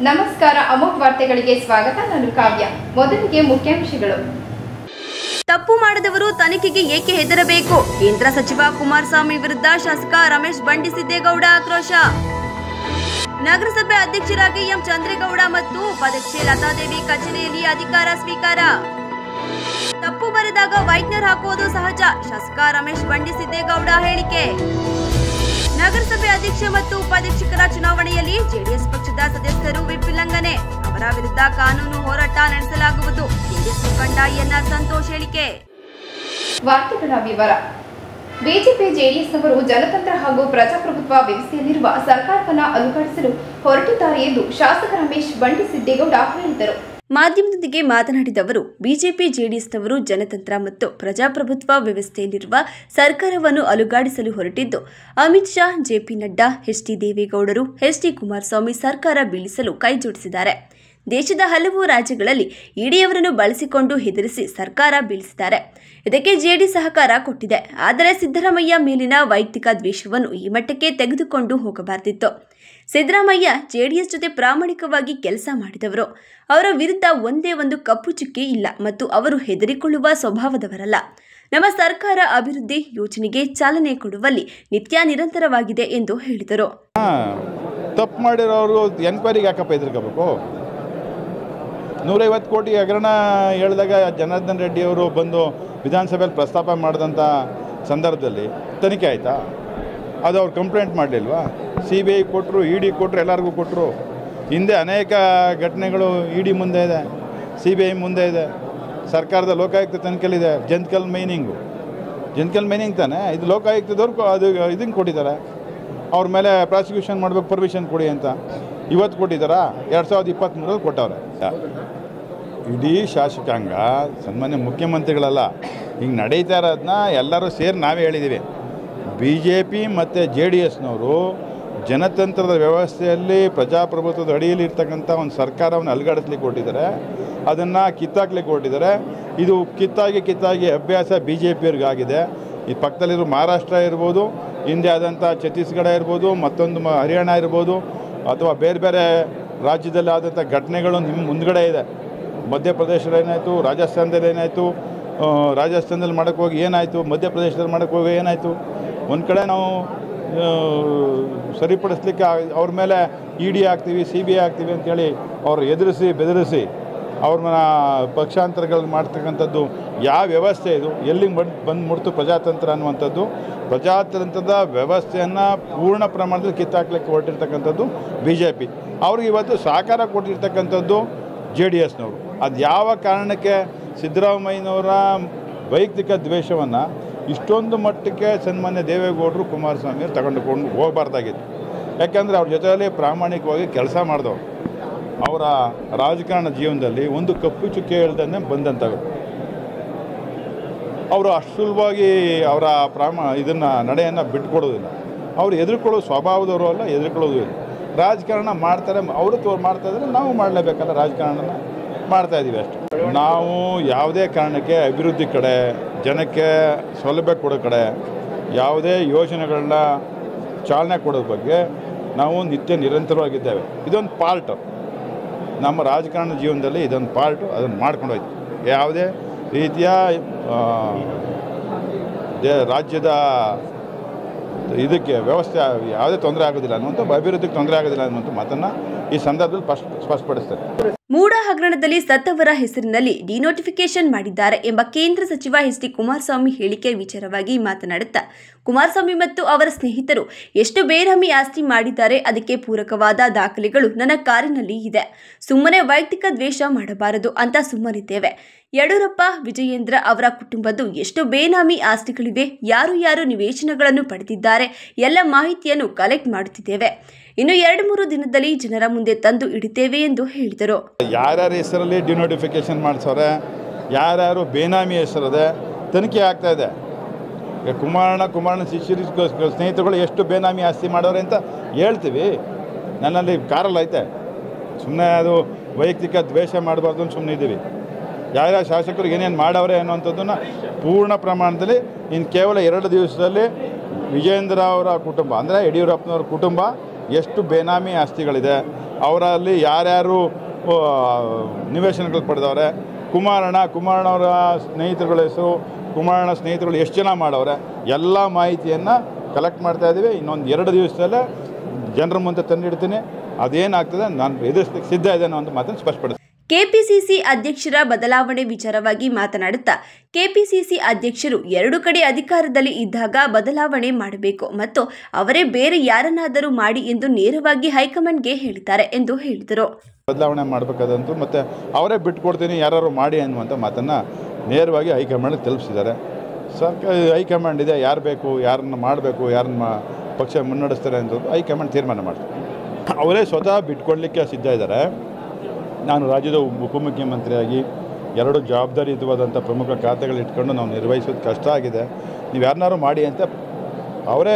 ನಮಸ್ಕಾರ ಅಮೋಘ ವಾರ್ತೆಗಳಿಗೆ ಸ್ವಾಗತ. ನಾನು ಕಾವ್ಯ. ಮೊದಲಿಗೆ ಮುಖ್ಯಾಂಶಗಳು. ತಪ್ಪು ಮಾಡಿದವರು ತನಿಖೆಗೆ ಏಕೆ ಹೆದರಬೇಕು? ಕೇಂದ್ರ ಸಚಿವ ಕುಮಾರಸ್ವಾಮಿ ವಿರುದ್ಧ ಶಾಸಕ ರಮೇಶ್ ಬಂಡಿಸಿದ್ದೇಗೌಡ ಆಕ್ರೋಶ. ನಗರಸಭೆ ಅಧ್ಯಕ್ಷರಾಗಿ ಎಂ ಚಂದ್ರೇಗೌಡ ಮತ್ತು ಉಪಾಧ್ಯಕ್ಷೆ ಲತಾದೇವಿ ಕಚೇರಿಯಲ್ಲಿ ಅಧಿಕಾರ ಸ್ವೀಕಾರ. ತಪ್ಪು ಬರೆದಾಗ ವೈಟ್ನರ್ ಹಾಕುವುದು ಸಹಜ, ಶಾಸಕ ರಮೇಶ್ ಬಂಡಿಸಿದ್ದೇಗೌಡ ಹೇಳಿಕೆ. ನಗರಸಭೆ ಅಧ್ಯಕ್ಷ ಮತ್ತು ಉಪಾಧ್ಯಕ್ಷರ ಚುನಾವಣೆಯಲ್ಲಿ ಜೆಡಿಎಸ್ ಪಕ್ಷದ ಸದಸ್ಯರು ವಿಪ್ ಉಲ್ಲಂಘನೆ, ಅವರ ವಿರುದ್ಧ ಕಾನೂನು ಹೋರಾಟ ನಡೆಸಲಾಗುವುದು, ಜೆಡಿಎಸ್ ಮುಖಂಡ ಎನ್ಆರ್ ಸಂತೋಷ್ ಹೇಳಿಕೆ. ವಾರ್ತೆಗಳ ವಿವರ. ಬಿಜೆಪಿ ಜೆಡಿಎಸ್ನವರು ಜನತಂತ್ರ ಹಾಗೂ ಪ್ರಜಾಪ್ರಭುತ್ವ ವ್ಯವಸ್ಥೆಯಲ್ಲಿರುವ ಸರ್ಕಾರವನ್ನು ಅಲುಗಾಡಿಸಲು ಹೊರಟಿದ್ದಾರೆ ಎಂದು ಶಾಸಕ ರಮೇಶ್ ಬಂಡಿಸಿದ್ದೇಗೌಡ ಹೇಳಿದರು. ಮಾಧ್ಯಮದೊಂದಿಗೆ ಮಾತನಾಡಿದ ಅವರು, ಬಿಜೆಪಿ ಜೆಡಿಎಸ್ನವರು ಜನತಂತ್ರ ಮತ್ತು ಪ್ರಜಾಪ್ರಭುತ್ವ ವ್ಯವಸ್ಥೆಯಲ್ಲಿರುವ ಸರ್ಕಾರವನ್ನು ಅಲುಗಾಡಿಸಲು ಹೊರಟಿದ್ದು, ಅಮಿತ್ ಶಾ, ಜೆಪಿ ನಡ್ಡಾ, ಎಚ್ಡಿ ದೇವೇಗೌಡರು, ಎಚ್ಡಿ ಕುಮಾರಸ್ವಾಮಿ ಸರ್ಕಾರ ಬೀಳಿಸಲು ಕೈಜೋಡಿಸಿದ್ದಾರೆ. ದೇಶದ ಹಲವು ರಾಜ್ಯಗಳಲ್ಲಿ ಇಡಿಯವರನ್ನು ಬಳಸಿಕೊಂಡು ಹೆದರಿಸಿ ಸರ್ಕಾರ ಬೀಳಿಸಿದ್ದಾರೆ. ಇದಕ್ಕೆ ಜೆಡಿಎಸ್ ಸಹಕಾರ ಕೊಟ್ಟಿದೆ. ಆದರೆ ಸಿದ್ದರಾಮಯ್ಯ ಮೇಲಿನ ವೈಯಕ್ತಿಕ ದ್ವೇಷವನ್ನು ಈ ಮಟ್ಟಕ್ಕೆ ತೆಗೆದುಕೊಂಡು ಹೋಗಬಾರದಿತ್ತು. ಸಿದ್ದರಾಮಯ್ಯ ಜೆಡಿಎಸ್ ಜೊತೆ ಪ್ರಾಮಾಣಿಕವಾಗಿ ಕೆಲಸ ಮಾಡಿದವರು. ಅವರ ವಿರುದ್ಧ ಒಂದೇ ಒಂದು ಕಪ್ಪು ಚುಕ್ಕೆ ಇಲ್ಲ ಮತ್ತು ಅವರು ಹೆದರಿಕೊಳ್ಳುವ ಸ್ವಭಾವದವರಲ್ಲ. ನಮ್ಮ ಸರ್ಕಾರ ಅಭಿವೃದ್ಧಿ ಯೋಜನೆಗೆ ಚಾಲನೆ ಕೊಡುವಲ್ಲಿ ನಿತ್ಯ ನಿರಂತರವಾಗಿದೆ ಎಂದು ಹೇಳಿದರು. ತಪ್ಪು ಮಾಡಿರೋರು ಎನ್ಕ್ವೈರಿಗೆ ಯಾಕಪ್ಪ ಎದುರ್ಕೋಬೇಕು? 150 ಕೋಟಿ ಹಗರಣ ಹೇಳಿದಾಗ ಜನಾರ್ದನ್ ರೆಡ್ಡಿ ಅವರು ಬಂದು ವಿಧಾನಸಭೆಯಲ್ಲಿ ಪ್ರಸ್ತಾಪ ಮಾಡಿದಂಥ ಸಂದರ್ಭದಲ್ಲಿ ತನಿಖೆ ಆಯಿತಾ? ಅದು ಅವ್ರು ಕಂಪ್ಲೇಂಟ್ ಮಾಡಲಿಲ್ವಾ? CBI ಕೊಟ್ಟರು, ED ಕೊಟ್ಟರು, ಎಲ್ಲರಿಗೂ ಕೊಟ್ಟರು. ಹಿಂದೆ ಅನೇಕ ಘಟನೆಗಳು ED ಮುಂದೆ ಇದೆ, CBI ಮುಂದೆ ಇದೆ, ಸರ್ಕಾರದ ಲೋಕಾಯುಕ್ತ ತನಿಖೆಯಲ್ಲಿದೆ. ಜಂತ್ಕಲ್ ಮೈನಿಂಗ್ ತಾನೆ ಇದು. ಲೋಕಾಯುಕ್ತದವ್ರು ಅದು ಇದನ್ನು ಕೊಟ್ಟಿದ್ದಾರೆ, ಅವ್ರ ಮೇಲೆ ಪ್ರಾಸಿಕ್ಯೂಷನ್ ಮಾಡಬೇಕು, ಪರ್ಮಿಷನ್ ಕೊಡಿ ಅಂತ. ಇವತ್ತು ಕೊಟ್ಟಿದ್ದಾರಾ? 2023 ಕೊಟ್ಟವ್ರೆ. ಇಡೀ ಶಾಸಕಾಂಗ, ಸನ್ಮಾನ್ಯ ಮುಖ್ಯಮಂತ್ರಿಗಳಲ್ಲ, ಹಿಂಗೆ ನಡೀತಾ ಇರೋದನ್ನ ಎಲ್ಲರೂ ಸೇರಿ ನಾವೇ ಹೇಳಿದ್ದೀವಿ. BJP ಮತ್ತು JDSನವರು ಜನತಂತ್ರದ ವ್ಯವಸ್ಥೆಯಲ್ಲಿ ಪ್ರಜಾಪ್ರಭುತ್ವದ ಅಡಿಯಲ್ಲಿ ಇರ್ತಕ್ಕಂಥ ಒಂದು ಸರ್ಕಾರವನ್ನು ಅಲುಗಾಡಿಸ್ಲಿಕ್ಕೆ ಕೊಟ್ಟಿದ್ದಾರೆ, ಅದನ್ನು ಕಿತ್ತಾಕ್ಲಿಕ್ಕೆ ಕೊಟ್ಟಿದ್ದಾರೆ. ಇದು ಕಿತ್ತಾಗಿ ಅಭ್ಯಾಸ BJPಯವ್ರಿಗಾಗಿದೆ. ಈ ಪಕ್ಕದಲ್ಲಿರೋ ಮಹಾರಾಷ್ಟ್ರ ಇರ್ಬೋದು, ಹಿಂದೆ ಆದಂಥ ಛತ್ತೀಸ್ಗಢ ಇರ್ಬೋದು, ಮತ್ತೊಂದು ಹರಿಯಾಣ ಇರ್ಬೋದು, ಅಥವಾ ಬೇರೆ ಬೇರೆ ರಾಜ್ಯದಲ್ಲಿ ಆದಂಥ ಘಟನೆಗಳು ನಿಮ್ಮ ಮುಂದ್ಗಡೆ ಇದೆ. ಮಧ್ಯಪ್ರದೇಶದಲ್ಲಿ ಏನಾಯಿತು, ರಾಜಸ್ಥಾನದಲ್ಲಿ ಏನಾಯಿತು, ರಾಜಸ್ಥಾನದಲ್ಲಿ ಮಾಡೋಕ್ಕೆ ಹೋಗಿ ಏನಾಯಿತು, ಮಧ್ಯಪ್ರದೇಶದಲ್ಲಿ ಮಾಡೋಕ್ಕೆ ಹೋಗಿ ಏನಾಯಿತು. ಒಂದು ಕಡೆ ನಾವು ಸರಿಪಡಿಸ್ಲಿಕ್ಕೆ ಅವ್ರ ಮೇಲೆ ED ಹಾಕ್ತೀವಿ, CBI ಹಾಕ್ತೀವಿ ಅಂಥೇಳಿ ಅವ್ರು ಎದುರಿಸಿ ಬೆದರಿಸಿ ಅವ್ರನ್ನ ಪಕ್ಷಾಂತರಗಳು ಮಾಡ್ತಕ್ಕಂಥದ್ದು ಯಾವ ವ್ಯವಸ್ಥೆ ಇದು? ಎಲ್ಲಿಗೆ ಬಂದು ಮುಡ್ತು ಪ್ರಜಾತಂತ್ರ ಅನ್ನುವಂಥದ್ದು? ಪ್ರಜಾತಂತ್ರದ ವ್ಯವಸ್ಥೆಯನ್ನು ಪೂರ್ಣ ಪ್ರಮಾಣದಲ್ಲಿ ಕಿತ್ತಾಕ್ಲಿಕ್ಕೆ ಹೊರಟಿರ್ತಕ್ಕಂಥದ್ದು BJP. ಅವ್ರಿಗೆ ಇವತ್ತು ಸಹಕಾರ ಕೊಟ್ಟಿರ್ತಕ್ಕಂಥದ್ದು JDSನವರು. ಅದು ಯಾವ ಕಾರಣಕ್ಕೆ ಸಿದ್ದರಾಮಯ್ಯನವರ ವೈಯಕ್ತಿಕ ದ್ವೇಷವನ್ನು ಇಷ್ಟೊಂದು ಮಟ್ಟಕ್ಕೆ ಸನ್ಮಾನ್ಯ ದೇವೇಗೌಡರು, ಕುಮಾರಸ್ವಾಮಿಯವರು ತಗೊಂಡುಕೊಂಡು ಹೋಗಬಾರ್ದಾಗಿತ್ತು. ಯಾಕೆಂದರೆ ಅವ್ರ ಜೊತೆಯಲ್ಲಿ ಪ್ರಾಮಾಣಿಕವಾಗಿ ಕೆಲಸ ಮಾಡಿದವರು. ಅವರ ರಾಜಕಾರಣ ಜೀವನದಲ್ಲಿ ಒಂದು ಕಪ್ಪು ಚುಕ್ಕೆ ಹೇಳ್ದೇ ಬಂದಂಥವ್ರು. ಅವರು ಅಷ್ಟು ಸುಲಭವಾಗಿ ಅವರ ಇದನ್ನು ನಡೆಯನ್ನು ಬಿಟ್ಕೊಡೋದಿಲ್ಲ. ಅವರು ಎದುರ್ಕೊಳ್ಳೋ ಸ್ವಭಾವದವರು ಅಲ್ಲ, ಎದುರ್ಕೊಳ್ಳೋದು ಇಲ್ಲ. ರಾಜಕಾರಣ ಮಾಡ್ತಾರೆ, ಅವರು ಮಾಡ್ತಾಯಿದ್ರೆ ನಾವು ಮಾಡಲೇಬೇಕಲ್ಲ, ರಾಜಕಾರಣನ ಮಾಡ್ತಾಯಿದ್ದೀವಿ ಅಷ್ಟೇ. ನಾವು ಯಾವುದೇ ಕಾರಣಕ್ಕೆ ಅಭಿವೃದ್ಧಿ ಕಡೆ, ಜನಕ್ಕೆ ಸೌಲಭ್ಯ ಕೊಡೋ ಕಡೆ, ಯಾವುದೇ ಯೋಜನೆಗಳನ್ನ ಚಾಲನೆ ಕೊಡೋ ಬಗ್ಗೆ ನಾವು ನಿತ್ಯ ನಿರಂತರವಾಗಿದ್ದೇವೆ. ಇದೊಂದು ಪಾರ್ಟ್ ನಮ್ಮ ರಾಜಕಾರಣ ಜೀವನದಲ್ಲಿ, ಇದೊಂದು ಪಾರ್ಟು. ಅದನ್ನು ಮಾಡ್ಕೊಂಡು ಹೋಯ್ತು. ಯಾವುದೇ ರೀತಿಯ ರಾಜ್ಯದ ಇದಕ್ಕೆ ವ್ಯವಸ್ಥೆ ಯಾವುದೇ ತೊಂದರೆ ಆಗೋದಿಲ್ಲ ಅನ್ನುವಂಥ, ಅಭಿವೃದ್ಧಿಗೆ ತೊಂದರೆ ಆಗೋದಿಲ್ಲ ಅನ್ನುವಂಥ ಮಾತನ್ನು ಈ ಸಂದರ್ಭದಲ್ಲಿ ಸ್ಪಷ್ಟಪಡಿಸ್ತಾರೆ. ಮೂಡ ಹಗರಣದಲ್ಲಿ ಸತ್ತವರ ಹೆಸರಿನಲ್ಲಿ ಡಿನೋಟಿಫಿಕೇಶನ್ ಮಾಡಿದ್ದಾರೆ ಎಂಬ ಕೇಂದ್ರ ಸಚಿವ ಎಚ್ಡಿ ಕುಮಾರಸ್ವಾಮಿ ಹೇಳಿಕೆ ವಿಚಾರವಾಗಿ ಮಾತನಾಡುತ್ತಾ, ಕುಮಾರಸ್ವಾಮಿ ಮತ್ತು ಅವರ ಸ್ನೇಹಿತರು ಎಷ್ಟು ಬೇನಾಮಿ ಆಸ್ತಿ ಮಾಡಿದ್ದಾರೆ, ಅದಕ್ಕೆ ಪೂರಕವಾದ ದಾಖಲೆಗಳು ನನ್ನ ಕಾರಿನಲ್ಲಿ ಇದೆ. ಸುಮ್ಮನೆ ವೈಯಕ್ತಿಕ ದ್ವೇಷ ಮಾಡಬಾರದು ಅಂತ ಸುಮ್ಮನಿದ್ದೇವೆ. ಯಡಿಯೂರಪ್ಪ, ವಿಜಯೇಂದ್ರ ಅವರ ಕುಟುಂಬದ್ದು ಎಷ್ಟು ಬೇನಾಮಿ ಆಸ್ತಿಗಳಿವೆ, ಯಾರು ನಿವೇಶನಗಳನ್ನು ಪಡೆದಿದ್ದಾರೆ, ಎಲ್ಲ ಮಾಹಿತಿಯನ್ನು ಕಲೆಕ್ಟ್ ಮಾಡುತ್ತಿದ್ದೇವೆ. ಇನ್ನು 2-3 ದಿನದಲ್ಲಿ ಜನರ ಮುಂದೆ ತಂದು ಇಡುತ್ತೇವೆ ಎಂದು ಹೇಳಿದರು. ಯಾರ್ಯಾರ ಹೆಸರಲ್ಲಿ ಡಿನೋಟಿಫಿಕೇಶನ್ ಮಾಡಿಸೋರೆ, ಯಾರ್ಯಾರು ಬೇನಾಮಿ ಹೆಸರದೆ ತನಿಖೆ ಆಗ್ತಾ ಇದೆ. ಕುಮಾರನ ಸ್ನೇಹಿತರುಗಳು ಎಷ್ಟು ಬೇನಾಮಿ ಆಸ್ತಿ ಮಾಡೋರೆ ಅಂತ ಹೇಳ್ತೀವಿ. ನನ್ನಲ್ಲಿ ಕಾರಲ್ಲಿ ಐತೆ. ಸುಮ್ಮನೆ ಅದು ವೈಯಕ್ತಿಕ ದ್ವೇಷ ಮಾಡಬಾರ್ದು ಅಂತ ಸುಮ್ಮನೆ ಇದ್ದೀವಿ. ಯಾರ್ಯಾರ ಶಾಸಕರು ಏನೇನು ಮಾಡವ್ರೆ ಅನ್ನುವಂಥದ್ದನ್ನು ಪೂರ್ಣ ಪ್ರಮಾಣದಲ್ಲಿ ಇನ್ನು ಕೇವಲ 2 ದಿವಸದಲ್ಲಿ ವಿಜಯೇಂದ್ರ ಅವರ ಕುಟುಂಬ ಅಂದರೆ ಯಡಿಯೂರಪ್ಪನವರ ಕುಟುಂಬ ಎಷ್ಟು ಬೇನಾಮಿ ಆಸ್ತಿಗಳಿದೆ, ಅವರಲ್ಲಿ ಯಾರ್ಯಾರು ನಿವೇಶನಗಳು ಪಡೆದವ್ರೆ, ಕುಮಾರಣ್ಣವರ ಸ್ನೇಹಿತರುಗಳ ಹೆಸರು, ಕುಮಾರಣ್ಣ ಸ್ನೇಹಿತರುಗಳು ಎಷ್ಟು ಜನ ಮಾಡವ್ರೆ, ಎಲ್ಲ ಮಾಹಿತಿಯನ್ನು ಕಲೆಕ್ಟ್ ಮಾಡ್ತಾಯಿದ್ದೀವಿ. ಇನ್ನೊಂದು 2 ದಿವಸದಲ್ಲೇ ಜನರ ಮುಂದೆ ತಂದಿಡ್ತೀನಿ. ಅದೇನಾಗ್ತದೆ ನಾನು ಎದುರಿಸಲಿಕ್ಕೆ ಸಿದ್ಧ ಇದ್ದೇನೆ ಅಂತ ಮಾತನ್ನು ಸ್ಪಷ್ಟಪಡಿಸ್ತೀನಿ. ಕೆಪಿಸಿಸಿ ಅಧ್ಯಕ್ಷರ ಬದಲಾವಣೆ ವಿಚಾರವಾಗಿ ಮಾತನಾಡುತ್ತಾ, ಕೆಪಿಸಿಸಿ ಅಧ್ಯಕ್ಷರು 2 ಕಡೆ ಅಧಿಕಾರದಲ್ಲಿ ಇದ್ದಾಗ ಬದಲಾವಣೆ ಮಾಡಬೇಕು ಮತ್ತು ಅವರೇ ಬೇರೆ ಯಾರನ್ನಾದರೂ ಮಾಡಿ ಎಂದು ನೇರವಾಗಿ ಹೈಕಮಾಂಡ್ಗೆ ಹೇಳಿದ್ದಾರೆ ಎಂದು ಹೇಳಿದರು. ಬದಲಾವಣೆ ಮಾಡಬೇಕಾದಂತೂ ಮತ್ತು ಅವರೇ ಬಿಟ್ಕೊಡ್ತೀನಿ ಯಾರು ಮಾಡಿ ಅನ್ನುವಂಥ ಮಾತನ್ನು ನೇರವಾಗಿ ಹೈಕಮಾಂಡ್ಗೆ ತಲುಪಿಸಿದ್ದಾರೆ. ಹೈಕಮಾಂಡ್ ಇದೆ, ಯಾರು ಬೇಕು, ಯಾರನ್ನ ಮಾಡಬೇಕು, ಯಾರನ್ನ ಪಕ್ಷ ಮುನ್ನಡೆಸ್ತಾರೆ ಅಂತ ಹೈಕಮಾಂಡ್ ತೀರ್ಮಾನ ಮಾಡ್ತಾರೆ. ಅವರೇ ಸ್ವತಃ ಬಿಟ್ಕೊಡ್ಲಿಕ್ಕೆ ಸಿದ್ಧ ಇದ್ದಾರೆ. ನಾನು ರಾಜ್ಯದ ಉಪಮುಖ್ಯಮಂತ್ರಿಯಾಗಿ 2 ಜವಾಬ್ದಾರಿಯುತವಾದಂಥ ಪ್ರಮುಖ ಖಾತೆಗಳು ಇಟ್ಕೊಂಡು ನಾವು ನಿರ್ವಹಿಸೋದು ಕಷ್ಟ ಆಗಿದೆ, ನೀವು ಯಾರನ್ನಾರು ಮಾಡಿ ಅಂತ ಅವರೇ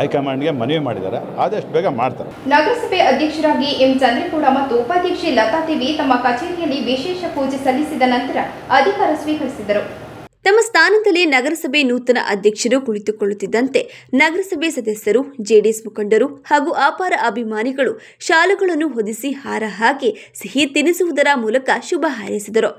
ಹೈಕಮಾಂಡ್ಗೆ ಮನವಿ ಮಾಡಿದ್ದಾರೆ. ಆದಷ್ಟು ಬೇಗ ಮಾಡ್ತಾರೆ. ನಗರಸಭೆ ಅಧ್ಯಕ್ಷರಾಗಿ ಎಂ ಚಂದ್ರೇಗೌಡ ಮತ್ತು ಉಪಾಧ್ಯಕ್ಷೆ ಲತಾದೇವಿ ತಮ್ಮ ಕಚೇರಿಯಲ್ಲಿ ವಿಶೇಷ ಪೂಜೆ ಸಲ್ಲಿಸಿದ ನಂತರ ಅಧಿಕಾರ ಸ್ವೀಕರಿಸಿದರು. ತಮ್ಮ ಸ್ಥಾನದಲ್ಲಿ ನಗರಸಭೆ ನೂತನ ಅಧ್ಯಕ್ಷರು ಕುಳಿತುಕೊಳ್ಳುತ್ತಿದ್ದಂತೆ ನಗರಸಭೆ ಸದಸ್ಯರು, ಜೆಡಿಎಸ್ ಮುಖಂಡರು ಹಾಗೂ ಅಪಾರ ಅಭಿಮಾನಿಗಳು ಶಾಲುಗಳನ್ನು ಹೊದಿಸಿ ಹಾರ ಹಾಕಿ ಸಿಹಿ ತಿನ್ನಿಸುವುದರ ಮೂಲಕ ಶುಭ ಹಾರೈಸಿದರು.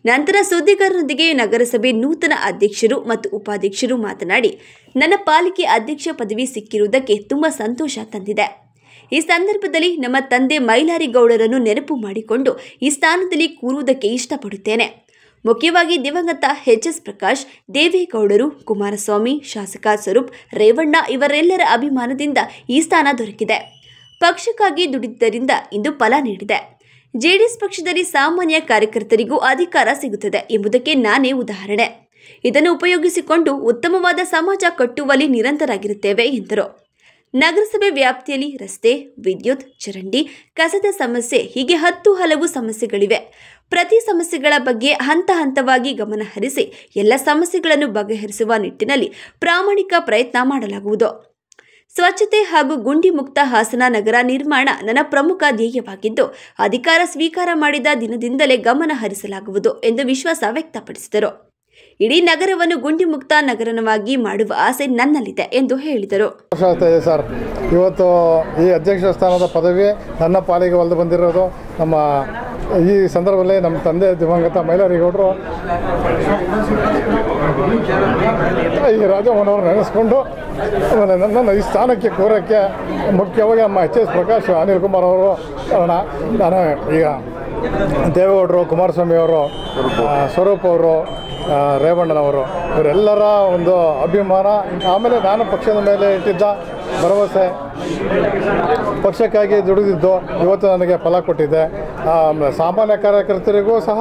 ನಂತರ ಸುದ್ದಿಗಾರರೊಂದಿಗೆ ನಗರಸಭೆ ನೂತನ ಅಧ್ಯಕ್ಷರು ಮತ್ತು ಉಪಾಧ್ಯಕ್ಷರು ಮಾತನಾಡಿ, ನನ್ನ ಪಾಲಿಕೆ ಅಧ್ಯಕ್ಷ ಪದವಿ ಸಿಕ್ಕಿರುವುದಕ್ಕೆ ತುಂಬ ಸಂತೋಷ ತಂದಿದೆ. ಈ ಸಂದರ್ಭದಲ್ಲಿ ನಮ್ಮ ತಂದೆ ಮೈಲಾರಿಗೌಡರನ್ನು ನೆನಪು ಮಾಡಿಕೊಂಡು ಈ ಸ್ಥಾನದಲ್ಲಿ ಕೂರುವುದಕ್ಕೆ ಇಷ್ಟಪಡುತ್ತೇನೆ. ಮುಖ್ಯವಾಗಿ ದಿವಂಗತ ಎಚ್.ಎಸ್. ಪ್ರಕಾಶ್, ದೇವೇಗೌಡರು, ಕುಮಾರಸ್ವಾಮಿ, ಶಾಸಕ ಸ್ವರೂಪ್, ರೇವಣ್ಣ ಇವರೆಲ್ಲರ ಅಭಿಮಾನದಿಂದ ಈ ಸ್ಥಾನ ದೊರಕಿದೆ. ಪಕ್ಷಕ್ಕಾಗಿ ದುಡಿದ್ದರಿಂದ ಇಂದು ಫಲ ನೀಡಿದೆ. ಜೆಡಿಎಸ್ ಪಕ್ಷದಲ್ಲಿ ಸಾಮಾನ್ಯ ಕಾರ್ಯಕರ್ತರಿಗೂ ಅಧಿಕಾರ ಸಿಗುತ್ತದೆ ಎಂಬುದಕ್ಕೆ ನಾನೇ ಉದಾಹರಣೆ. ಇದನ್ನು ಉಪಯೋಗಿಸಿಕೊಂಡು ಉತ್ತಮವಾದ ಸಮಾಜ ಕಟ್ಟುವಲ್ಲಿ ನಿರಂತರಾಗಿರುತ್ತೇವೆ ಎಂದರು. ನಗರಸಭೆ ವ್ಯಾಪ್ತಿಯಲ್ಲಿ ರಸ್ತೆ, ವಿದ್ಯುತ್, ಚರಂಡಿ, ಕಸದ ಸಮಸ್ಯೆ ಹೀಗೆ 10 ಹಲವು ಸಮಸ್ಯೆಗಳಿವೆ. ಪ್ರತಿ ಸಮಸ್ಯೆಗಳ ಬಗ್ಗೆ ಹಂತ ಹಂತವಾಗಿ ಗಮನ ಹರಿಸಿ ಎಲ್ಲ ಸಮಸ್ಯೆಗಳನ್ನು ಬಗೆಹರಿಸುವ ನಿಟ್ಟಿನಲ್ಲಿ ಪ್ರಾಮಾಣಿಕ ಪ್ರಯತ್ನ ಮಾಡಲಾಗುವುದು. ಸ್ವಚ್ಛತೆ ಹಾಗೂ ಗುಂಡಿ ಮುಕ್ತ ಹಾಸನ ನಗರ ನಿರ್ಮಾಣ ನನ್ನ ಪ್ರಮುಖ ಧ್ಯೇಯವಾಗಿದ್ದು, ಅಧಿಕಾರ ಸ್ವೀಕಾರ ಮಾಡಿದ ದಿನದಿಂದಲೇ ಗಮನ ಹರಿಸಲಾಗುವುದು ಎಂದು ವಿಶ್ವಾಸ ವ್ಯಕ್ತಪಡಿಸಿದರು. ಇಡೀ ನಗರವನ್ನು ಗುಂಡಿ ಮುಕ್ತ ನಗರವಾಗಿ ಮಾಡುವ ಆಸೆ ನನ್ನಲ್ಲಿದೆ ಎಂದು ಹೇಳಿದರು. ಸರ್, ಇವತ್ತು ಈ ಅಧ್ಯಕ್ಷ ಸ್ಥಾನದ ಪದವಿ ನನ್ನ ಪಾಲಿಗೆ ಒಲ್ದು ಬಂದಿರೋದು. ನಮ್ಮ ಈ ಸಂದರ್ಭದಲ್ಲಿ ನಮ್ಮ ತಂದೆ ದಿವಂಗತ ಮೈಲಾರಿಗೌಡರು ಈ ರಾಜಭವನವರು ನೆನೆಸ್ಕೊಂಡು ನನ್ನನ್ನು ಈ ಸ್ಥಾನಕ್ಕೆ ಕೋರೋಕ್ಕೆ ಮುಖ್ಯವಾಗಿ ನಮ್ಮ ಎಚ್.ಎಸ್. ಪ್ರಕಾಶ್, ಅನಿಲ್ ಕುಮಾರ್ ಅವರು ಕಾರಣ. ನಾನು ಈಗ ದೇವೇಗೌಡರು, ಕುಮಾರಸ್ವಾಮಿ ಅವರು, ಸ್ವರೂಪ್ ಅವರು, ರೇವಣ್ಣನವರು ಇವರೆಲ್ಲರ ಒಂದು ಅಭಿಮಾನ, ಆಮೇಲೆ ನಾನು ಪಕ್ಷದ ಮೇಲೆ ಇಟ್ಟಿದ್ದ ಭರವಸೆ, ಪಕ್ಷಕ್ಕಾಗಿ ದುಡಿದಿದ್ದು ಇವತ್ತು ನನಗೆ ಫಲ ಕೊಟ್ಟಿದೆ. ಸಾಮಾನ್ಯ ಕಾರ್ಯಕರ್ತರಿಗೂ ಸಹ